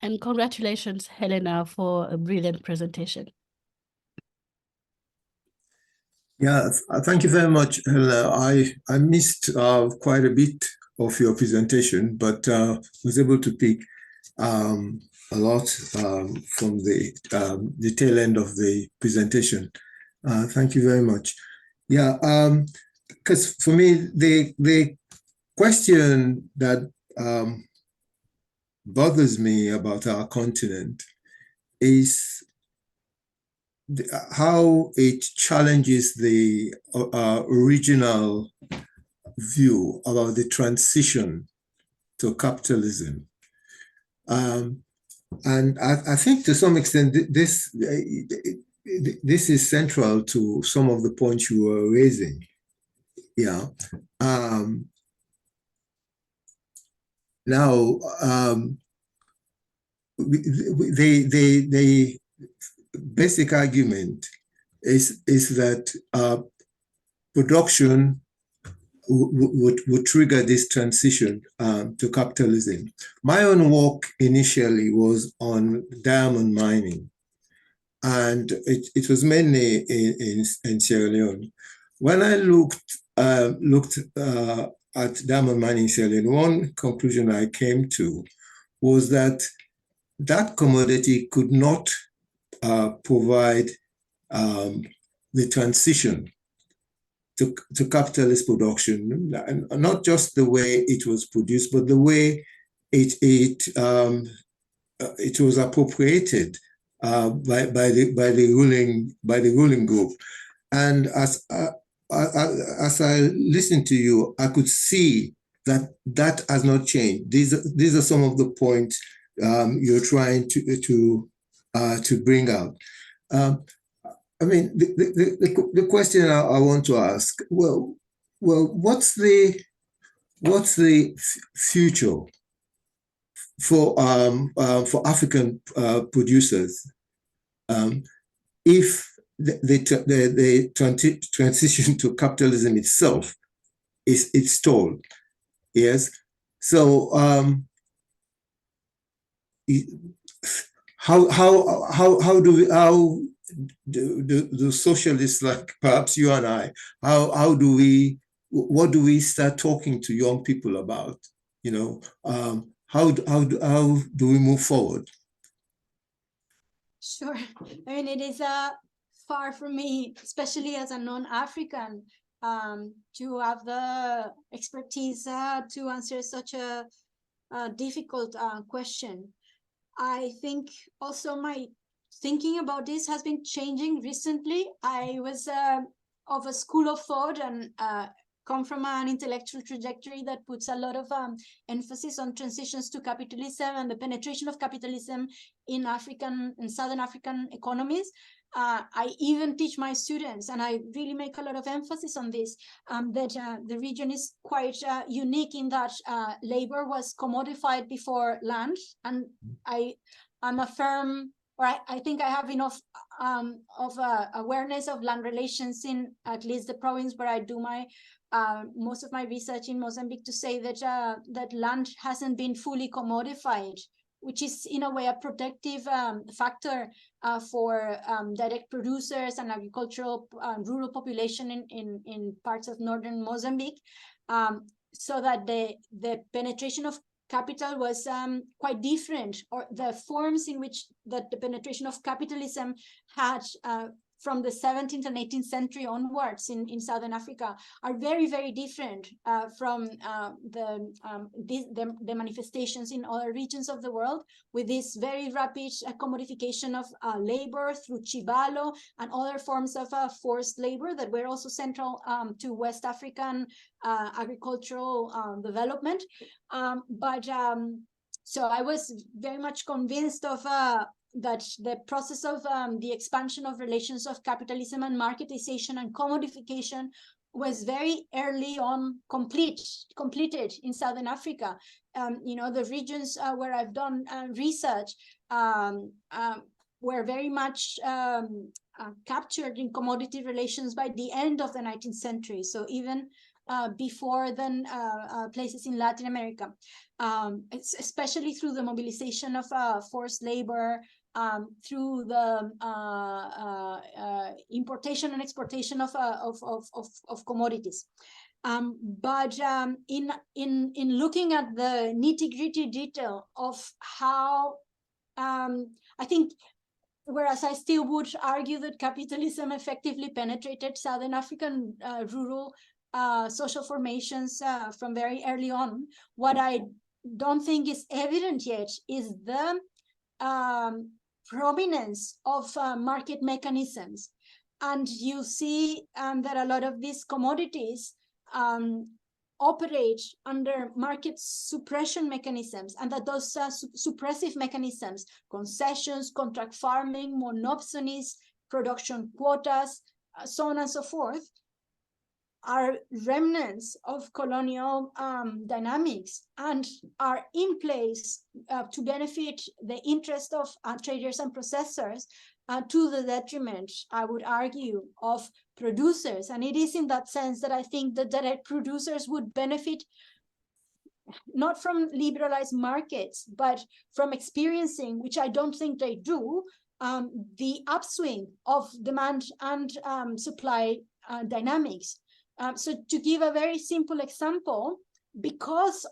And congratulations, Helena, for a brilliant presentation. Yeah, thank you very much, Helena. I missed quite a bit of your presentation, but was able to pick a lot from the tail end of the presentation. Thank you very much. Yeah, because for me, the question that bothers me about our continent is how it challenges the original view about the transition to capitalism. And I think to some extent this is central to some of the points you were raising. Yeah. Now, the basic argument is that production would trigger this transition to capitalism. My own work initially was on diamond mining, and it was mainly in Sierra Leone. When I looked at diamond mining in Sierra Leone, one conclusion I came to was that that commodity could not provide the transition to capitalist production, not just the way it was produced, but the way it was appropriated by the ruling group. And as I listened to you, I could see that has not changed. These are some of the points you're trying to bring out. I mean, the question I want to ask, well, what's the future for African producers if the transition to capitalism itself is stalled? Yes. So how do socialists like perhaps you and I, what do we start talking to young people about? You know, how do we move forward? Sure. I mean, it is far from me, especially as a non-African, to have the expertise to answer such a difficult question. I think also my thinking about this has been changing recently. I was of a school of thought and come from an intellectual trajectory that puts a lot of emphasis on transitions to capitalism and the penetration of capitalism in African and Southern African economies. I even teach my students, and I really make a lot of emphasis on this, that the region is quite unique in that labor was commodified before land. And I'm a firm or I think I have enough of awareness of land relations in at least the province where I do my most of my research in Mozambique to say that that land hasn't been fully commodified, which is in a way a protective factor for direct producers and agricultural rural population in parts of northern Mozambique, so that the penetration of capital was quite different, or the forms in which the penetration of capitalism had from the 17th and 18th century onwards in Southern Africa are very, very different from the manifestations in other regions of the world, with this very rapid commodification of labor through chibalo and other forms of forced labor that were also central to West African agricultural development. So I was very much convinced of that the process of the expansion of relations of capitalism and marketization and commodification was very early on completed in Southern Africa. You know, the regions where I've done research were very much captured in commodity relations by the end of the 19th century. So even before then, places in Latin America, especially through the mobilization of forced labor, through the importation and exportation of commodities. But in looking at the nitty-gritty detail of how, I think, whereas I still would argue that capitalism effectively penetrated Southern African rural social formations from very early on, what I don't think is evident yet is the prominence of market mechanisms. And you see that a lot of these commodities operate under market suppression mechanisms, and that those suppressive mechanisms, concessions, contract farming, monopsonies, production quotas, so on and so forth, are remnants of colonial dynamics and are in place to benefit the interest of traders and processors to the detriment, I would argue, of producers. And it is in that sense that I think that direct producers would benefit not from liberalized markets, but from experiencing, which I don't think they do, the upswing of demand and supply dynamics. So to give a very simple example, because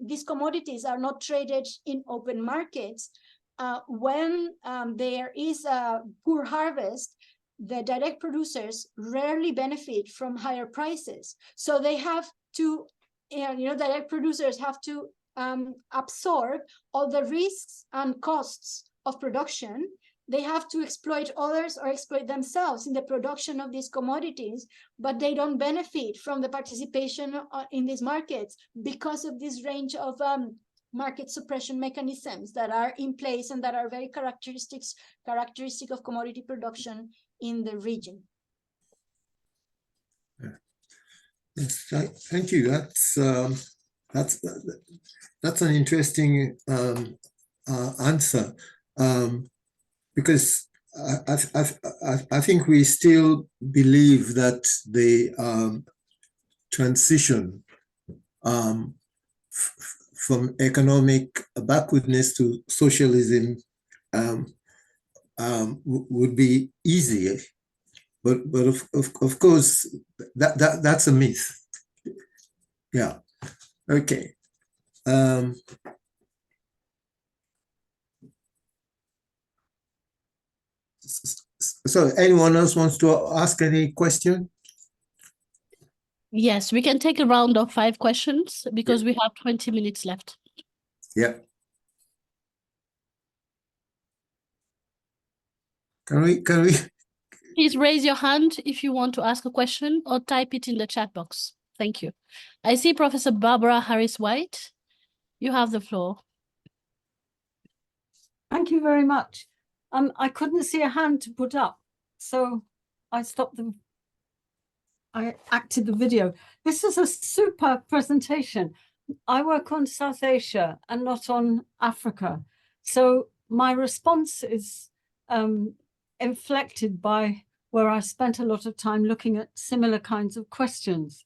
these commodities are not traded in open markets, when there is a poor harvest, the direct producers rarely benefit from higher prices. So they have to, direct producers have to absorb all the risks and costs of production. They have to exploit others or exploit themselves in the production of these commodities, but they don't benefit from the participation in these markets because of this range of market suppression mechanisms that are in place and that are very characteristic of commodity production in the region. Yes, thank you. That's an interesting answer. Because I think we still believe that the transition from economic backwardness to socialism would be easier, but of course that's a myth. Yeah. Okay. So anyone else wants to ask any question? Yes, we can take a round of 5 questions because we have 20 minutes left. Yeah. Can we? Please raise your hand if you want to ask a question or type it in the chat box. Thank you. I see Professor Barbara Harris-White. You have the floor. Thank you very much. I couldn't see a hand to put up, so I acted the video. This is a super presentation. I work on South Asia and not on Africa. So my response is inflected by where I spent a lot of time looking at similar kinds of questions.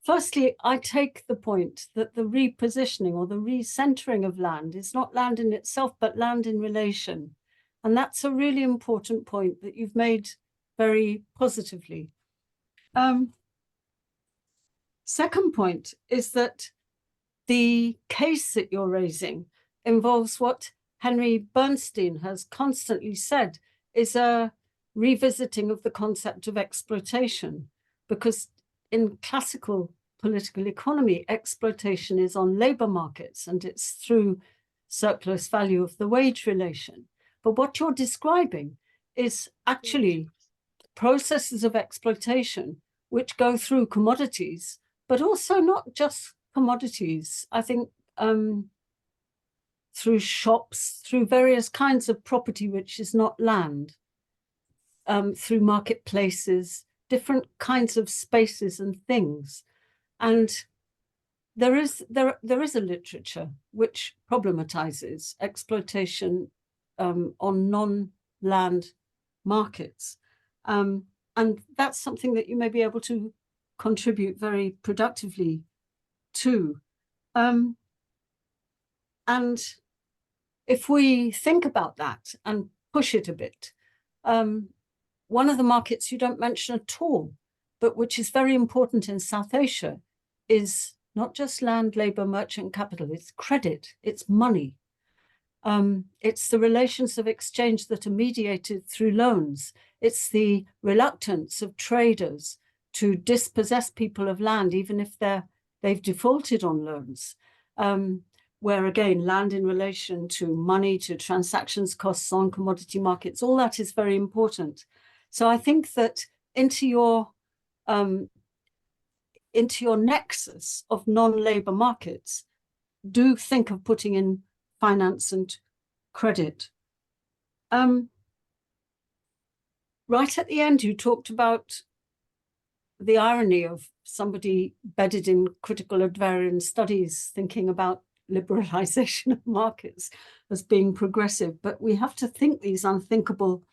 Firstly, I take the point that the repositioning or the recentering of land is not land in itself, but land in relation. And that's a really important point that you've made very positively. Second point is that the case that you're raising involves what Henry Bernstein has constantly said is a revisiting of the concept of exploitation, because in classical political economy, exploitation is on labor markets and it's through surplus value of the wage relation. But what you're describing is actually processes of exploitation which go through commodities, but also not just commodities. I think through shops, through various kinds of property which is not land, through marketplaces, different kinds of spaces and things. And there is a literature which problematizes exploitation on non-land markets. And that's something that you may be able to contribute very productively to. And if we think about that and push it a bit, one of the markets you don't mention at all, but which is very important in South Asia, is not just land, labor, merchant capital, it's credit, it's money. It's the relations of exchange that are mediated through loans. It's the reluctance of traders to dispossess people of land, even if they've defaulted on loans, where again, land in relation to money, to transactions costs on commodity markets, all that is very important. So I think that into your nexus of non-labor markets, do think of putting in finance and credit. Right at the end, you talked about the irony of somebody bedded in critical agrarian studies thinking about liberalization of markets as being progressive, but we have to think these unthinkable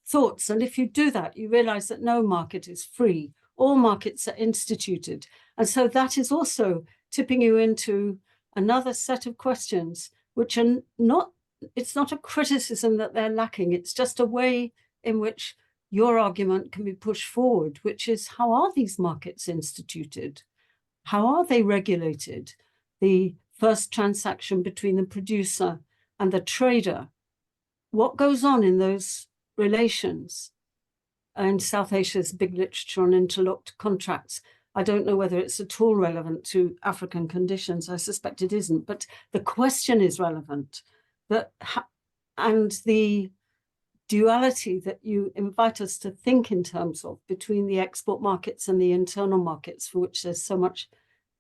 thoughts. And if you do that, you realize that no market is free. All markets are instituted. And so that is also tipping you into another set of questions, which are not, it's not a criticism that they're lacking. It's just a way in which your argument can be pushed forward, which is, how are these markets instituted? How are they regulated? The first transaction between the producer and the trader, what goes on in those relations? In South Asia's big literature on interlocked contracts. I don't know whether it's at all relevant to African conditions. I suspect it isn't, but the question is relevant. And the duality that you invite us to think in terms of between the export markets and the internal markets, for which there's so much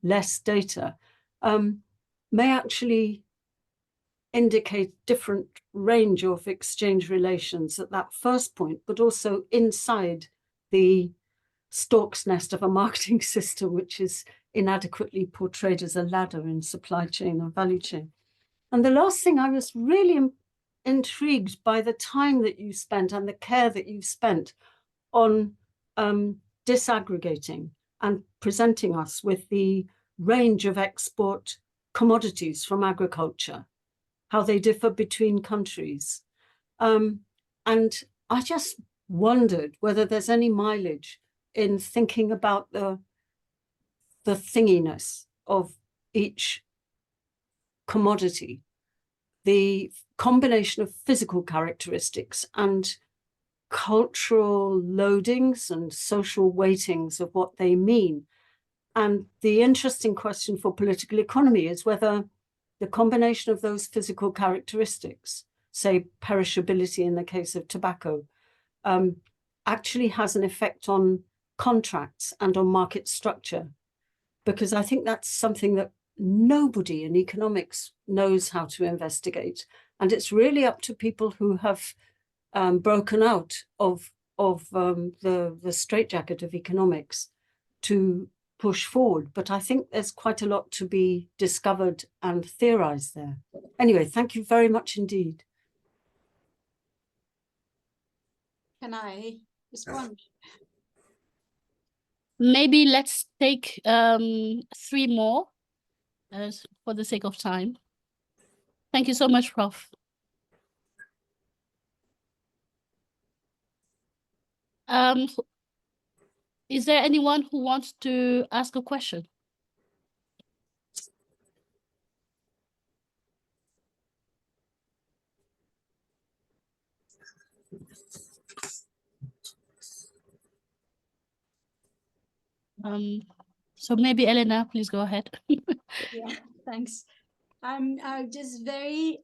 less data, may actually indicate different range of exchange relations at that first point, but also inside the stork's nest of a marketing system, which is inadequately portrayed as a ladder in supply chain and value chain. And the last thing, I was really intrigued by the time that you spent and the care that you spent on disaggregating and presenting us with the range of export commodities from agriculture, how they differ between countries. And I just wondered whether there's any mileage in thinking about the thinginess of each commodity, the combination of physical characteristics and cultural loadings and social weightings of what they mean. And the interesting question for political economy is whether the combination of those physical characteristics, say perishability in the case of tobacco, actually has an effect on contracts and on market structure. Because I think that's something that nobody in economics knows how to investigate. And it's really up to people who have broken out of the straitjacket of economics to push forward. But I think there's quite a lot to be discovered and theorized there. Anyway, thank you very much indeed. Can I respond? Maybe let's take 3 more for the sake of time. Thank you so much, Prof. Is there anyone who wants to ask a question? So maybe Elena, please go ahead. Yeah, thanks. I'm just very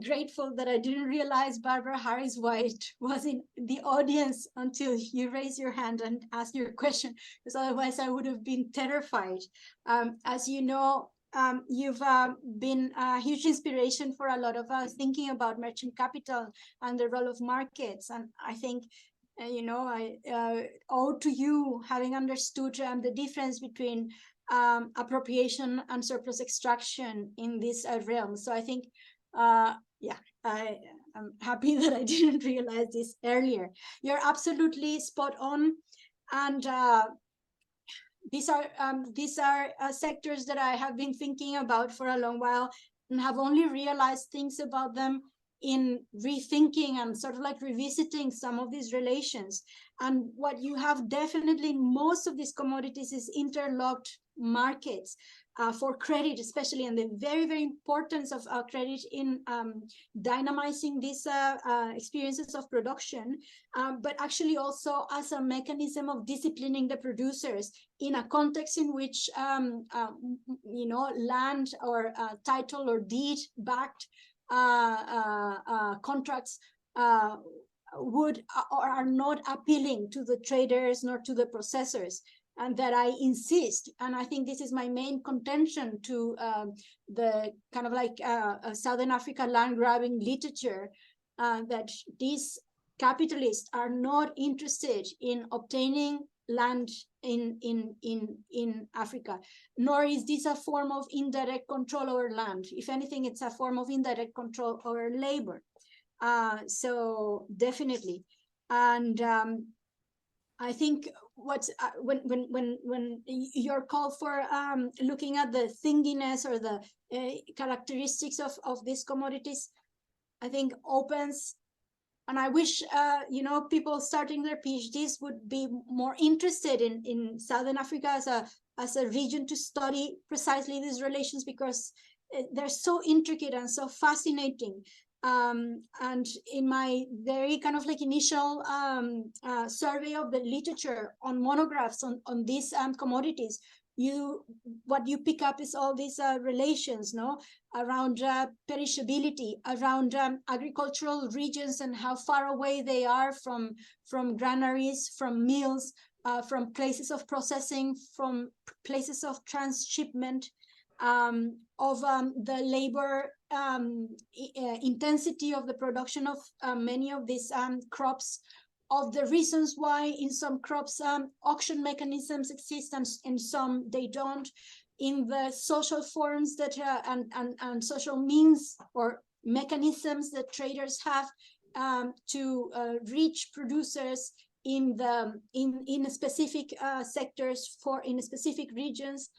grateful that I didn't realize Barbara Harris-White was in the audience until you raised your hand and asked your question, because otherwise I would have been terrified. As you know, you've been a huge inspiration for a lot of us thinking about merchant capital and the role of markets. And I think, you know, I owe to you having understood the difference between appropriation and surplus extraction in this realm. So I think, yeah, I'm happy that I didn't realize this earlier. You're absolutely spot on. And these are sectors that I have been thinking about for a long while and have only realized things about them in rethinking and sort of like revisiting some of these relations. And what you have definitely in most of these commodities is interlocked markets for credit, especially, and the very, very importance of credit in dynamizing these experiences of production, but actually also as a mechanism of disciplining the producers in a context in which, you know, land or title or deed backed contracts would or are not appealing to the traders nor to the processors, and that I insist, and I think this is my main contention to the kind of like Southern Africa land grabbing literature, that these capitalists are not interested in obtaining land in Africa, nor is this a form of indirect control over land. If anything, it's a form of indirect control over labor. So definitely, and I think what's when your call for looking at the thinginess or the characteristics of these commodities, I think opens. And I wish, you know, people starting their PhDs would be more interested in Southern Africa as a region to study precisely these relations, because they're so intricate and so fascinating. And in my very kind of like initial survey of the literature on monographs on these commodities, what you pick up is all these relations, no, around perishability, around agricultural regions and how far away they are from granaries, from mills, from places of processing, from places of transshipment, of the labor intensity of the production of many of these crops, of the reasons why in some crops auction mechanisms exist and in some they don't, in the social forms that and social means or mechanisms that traders have to reach producers in specific sectors in specific regions,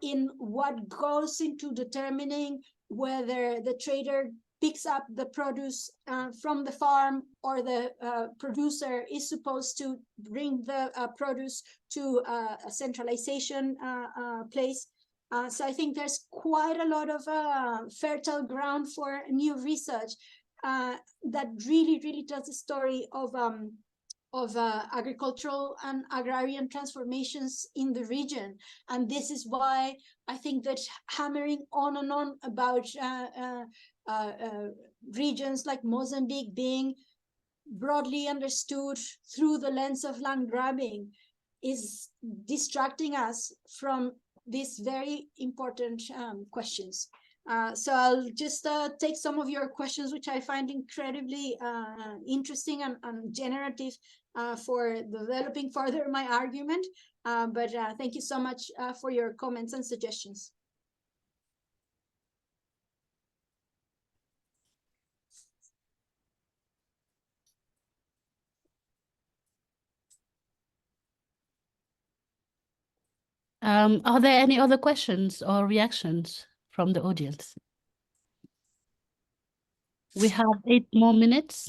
in what goes into determining whether the trader picks up the produce from the farm or the producer is supposed to bring the produce to a centralization place. So I think there's quite a lot of fertile ground for new research that really tells the story of agricultural and agrarian transformations in the region. And this is why I think that hammering on and on about regions like Mozambique being broadly understood through the lens of land grabbing is distracting us from these very important questions. So I'll just take some of your questions, which I find incredibly interesting and generative for developing further my argument. But thank you so much for your comments and suggestions. Are there any other questions or reactions from the audience? We have 8 more minutes.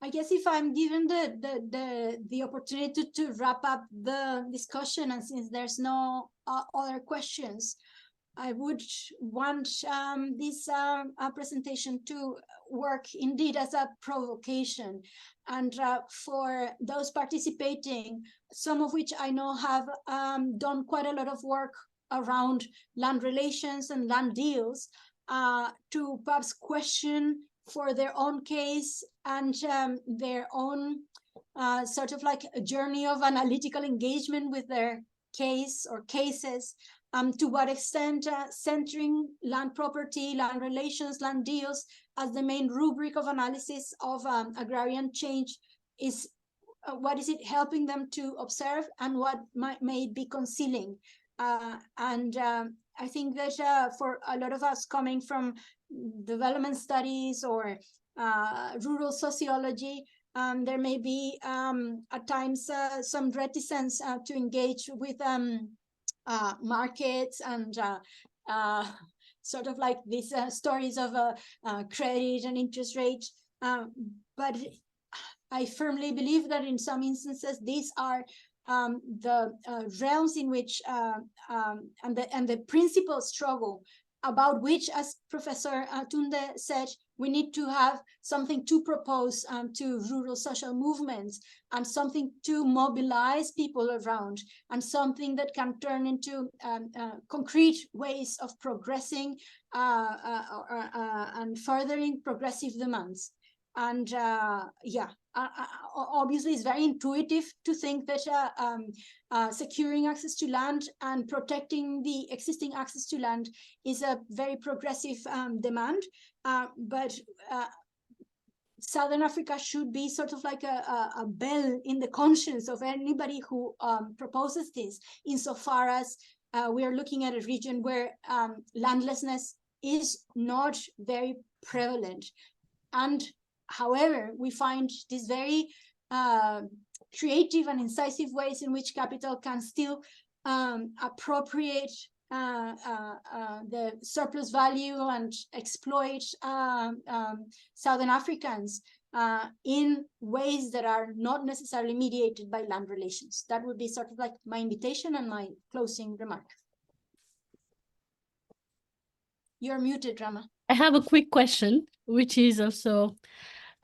I guess if I'm given the opportunity to wrap up the discussion, and since there's no other questions, I would want this presentation to work indeed as a provocation. And for those participating, some of which I know have done quite a lot of work around land relations and land deals, to perhaps question for their own case and their own sort of like a journey of analytical engagement with their case or cases. To what extent centering land property, land relations, land deals as the main rubric of analysis of agrarian change is, what is it helping them to observe, and what may it be concealing? I think that for a lot of us coming from development studies or rural sociology, there may be at times some reticence to engage with markets and sort of like these stories of credit and interest rates. But I firmly believe that in some instances, these are the realms in which and the principal struggle about which, as Professor Tunde said, we need to have something to propose to rural social movements, and something to mobilize people around, and something that can turn into concrete ways of progressing and furthering progressive demands. And obviously it's very intuitive to think that securing access to land and protecting the existing access to land is a very progressive demand. But Southern Africa should be sort of like a bell in the conscience of anybody who proposes this, insofar as we are looking at a region where landlessness is not very prevalent. And however, we find these very creative and incisive ways in which capital can still appropriate the surplus value and exploit Southern Africans in ways that are not necessarily mediated by land relations. That would be sort of like my invitation and my closing remark. You're muted, Rama. I have a quick question, which is also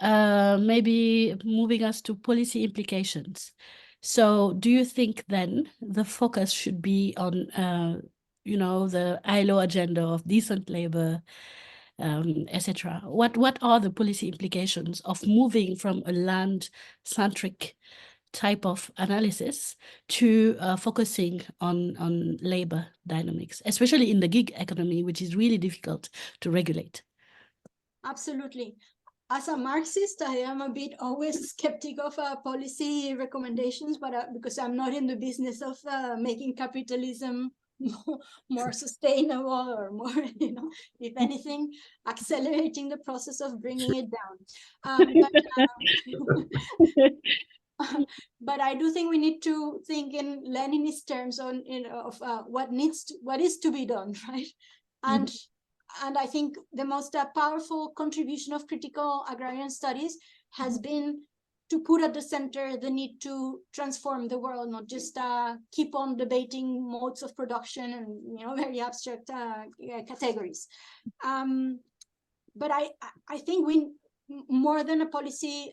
maybe moving us to policy implications. So do you think then the focus should be on, the ILO agenda of decent labor, etc.? What are the policy implications of moving from a land-centric type of analysis to focusing on labor dynamics, especially in the gig economy, which is really difficult to regulate? Absolutely. As a Marxist, I am a bit always skeptic of policy recommendations, but because I'm not in the business of making capitalism more sustainable or more, if anything, accelerating the process of bringing it down. But I do think we need to think in Leninist terms of what is to be done, right? And I think the most powerful contribution of critical agrarian studies has been to put at the center the need to transform the world, not just keep on debating modes of production and very abstract categories. But I think we, more than a policy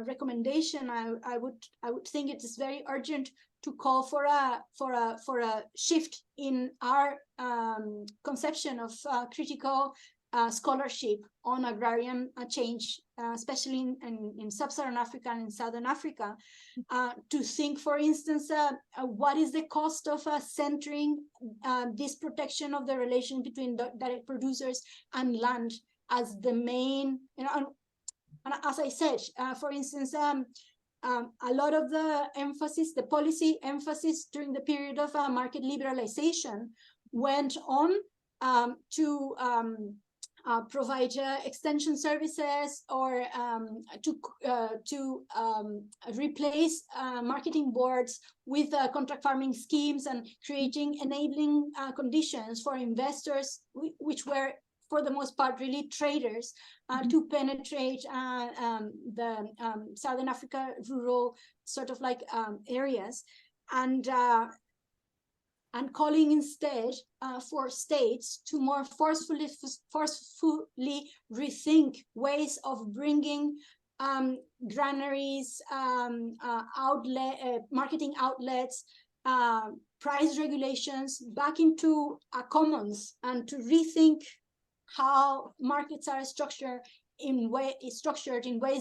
recommendation, I would think it is very urgent to call for a shift in our conception of critical scholarship on agrarian change, especially in sub-Saharan Africa and in Southern Africa, to think, for instance, what is the cost of centering this protection of the relation between direct producers and land as the main, and as I said, for instance, a lot of the emphasis, the policy emphasis during the period of market liberalization went on to provide extension services, or to replace marketing boards with contract farming schemes, and creating enabling conditions for investors, which were for the most part really traders, to penetrate the Southern Africa rural sort of like areas, and calling instead for states to more forcefully rethink ways of bringing granaries, marketing outlets, price regulations back into commons, and to rethink how markets are structured in ways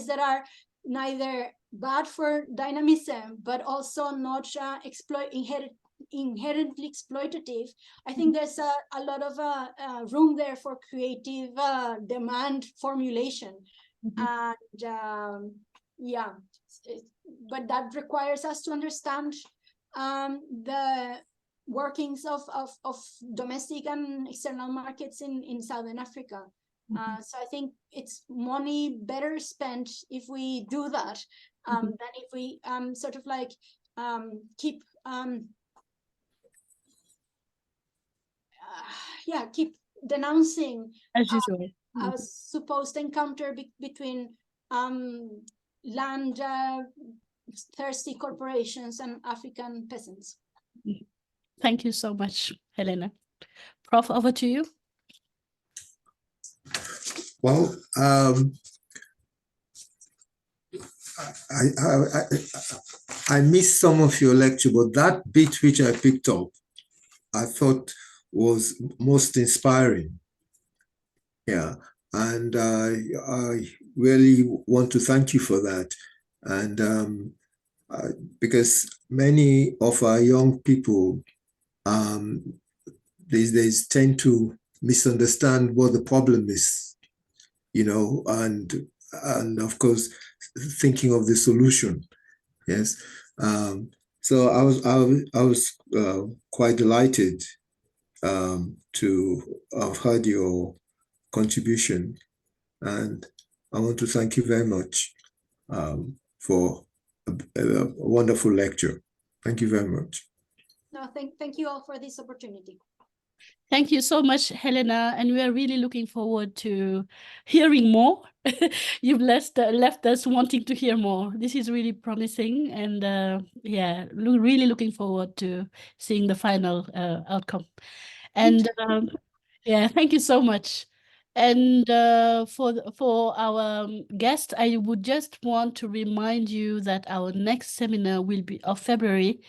that are neither bad for dynamism, but also not inherently exploitative. I think there's a lot of room there for creative demand formulation. And yeah, but that requires us to understand the workings of domestic and external markets in Southern Africa. So I think it's money better spent if we do that, than if we sort of like keep denouncing as usual a supposed encounter between land thirsty corporations and African peasants. Thank you so much, Helena. Prof, over to you. Well, I missed some of your lecture, but that bit which I picked up, I thought was most inspiring. Yeah, and I really want to thank you for that. And because many of our young people these days tend to misunderstand what the problem is, and of course thinking of the solution. Yes, so I was quite delighted to have heard your contribution, and I want to thank you very much for a wonderful lecture. Thank you very much. No, thank you all for this opportunity. Thank you so much, Helena, and we are really looking forward to hearing more. You've left us wanting to hear more. This is really promising, and yeah, really looking forward to seeing the final outcome. And yeah, thank you so much. And for our guest, I would just want to remind you that our next seminar of February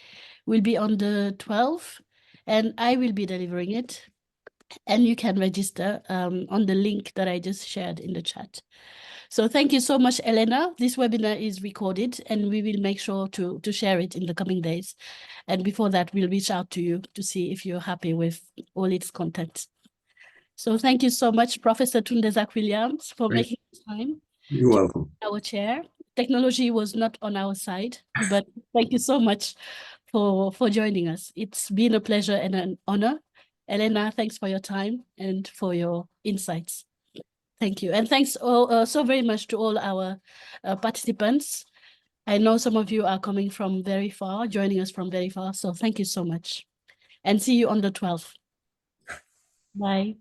will be on the 12th, and I will be delivering it. And you can register on the link that I just shared in the chat. So thank you so much, Helena. This webinar is recorded, and we will make sure to share it in the coming days. And before that, we'll reach out to you to see if you're happy with all its content. So thank you so much, Professor Tunde Williams, for making time. You're welcome. Our chair. Technology was not on our side, but thank you so much for joining us. It's been a pleasure and an honor. Helena, thanks for your time and for your insights. Thank you. And thanks so very much to all our participants. I know some of you are coming from very far, joining us from very far. So thank you so much. And see you on the 12th. Bye.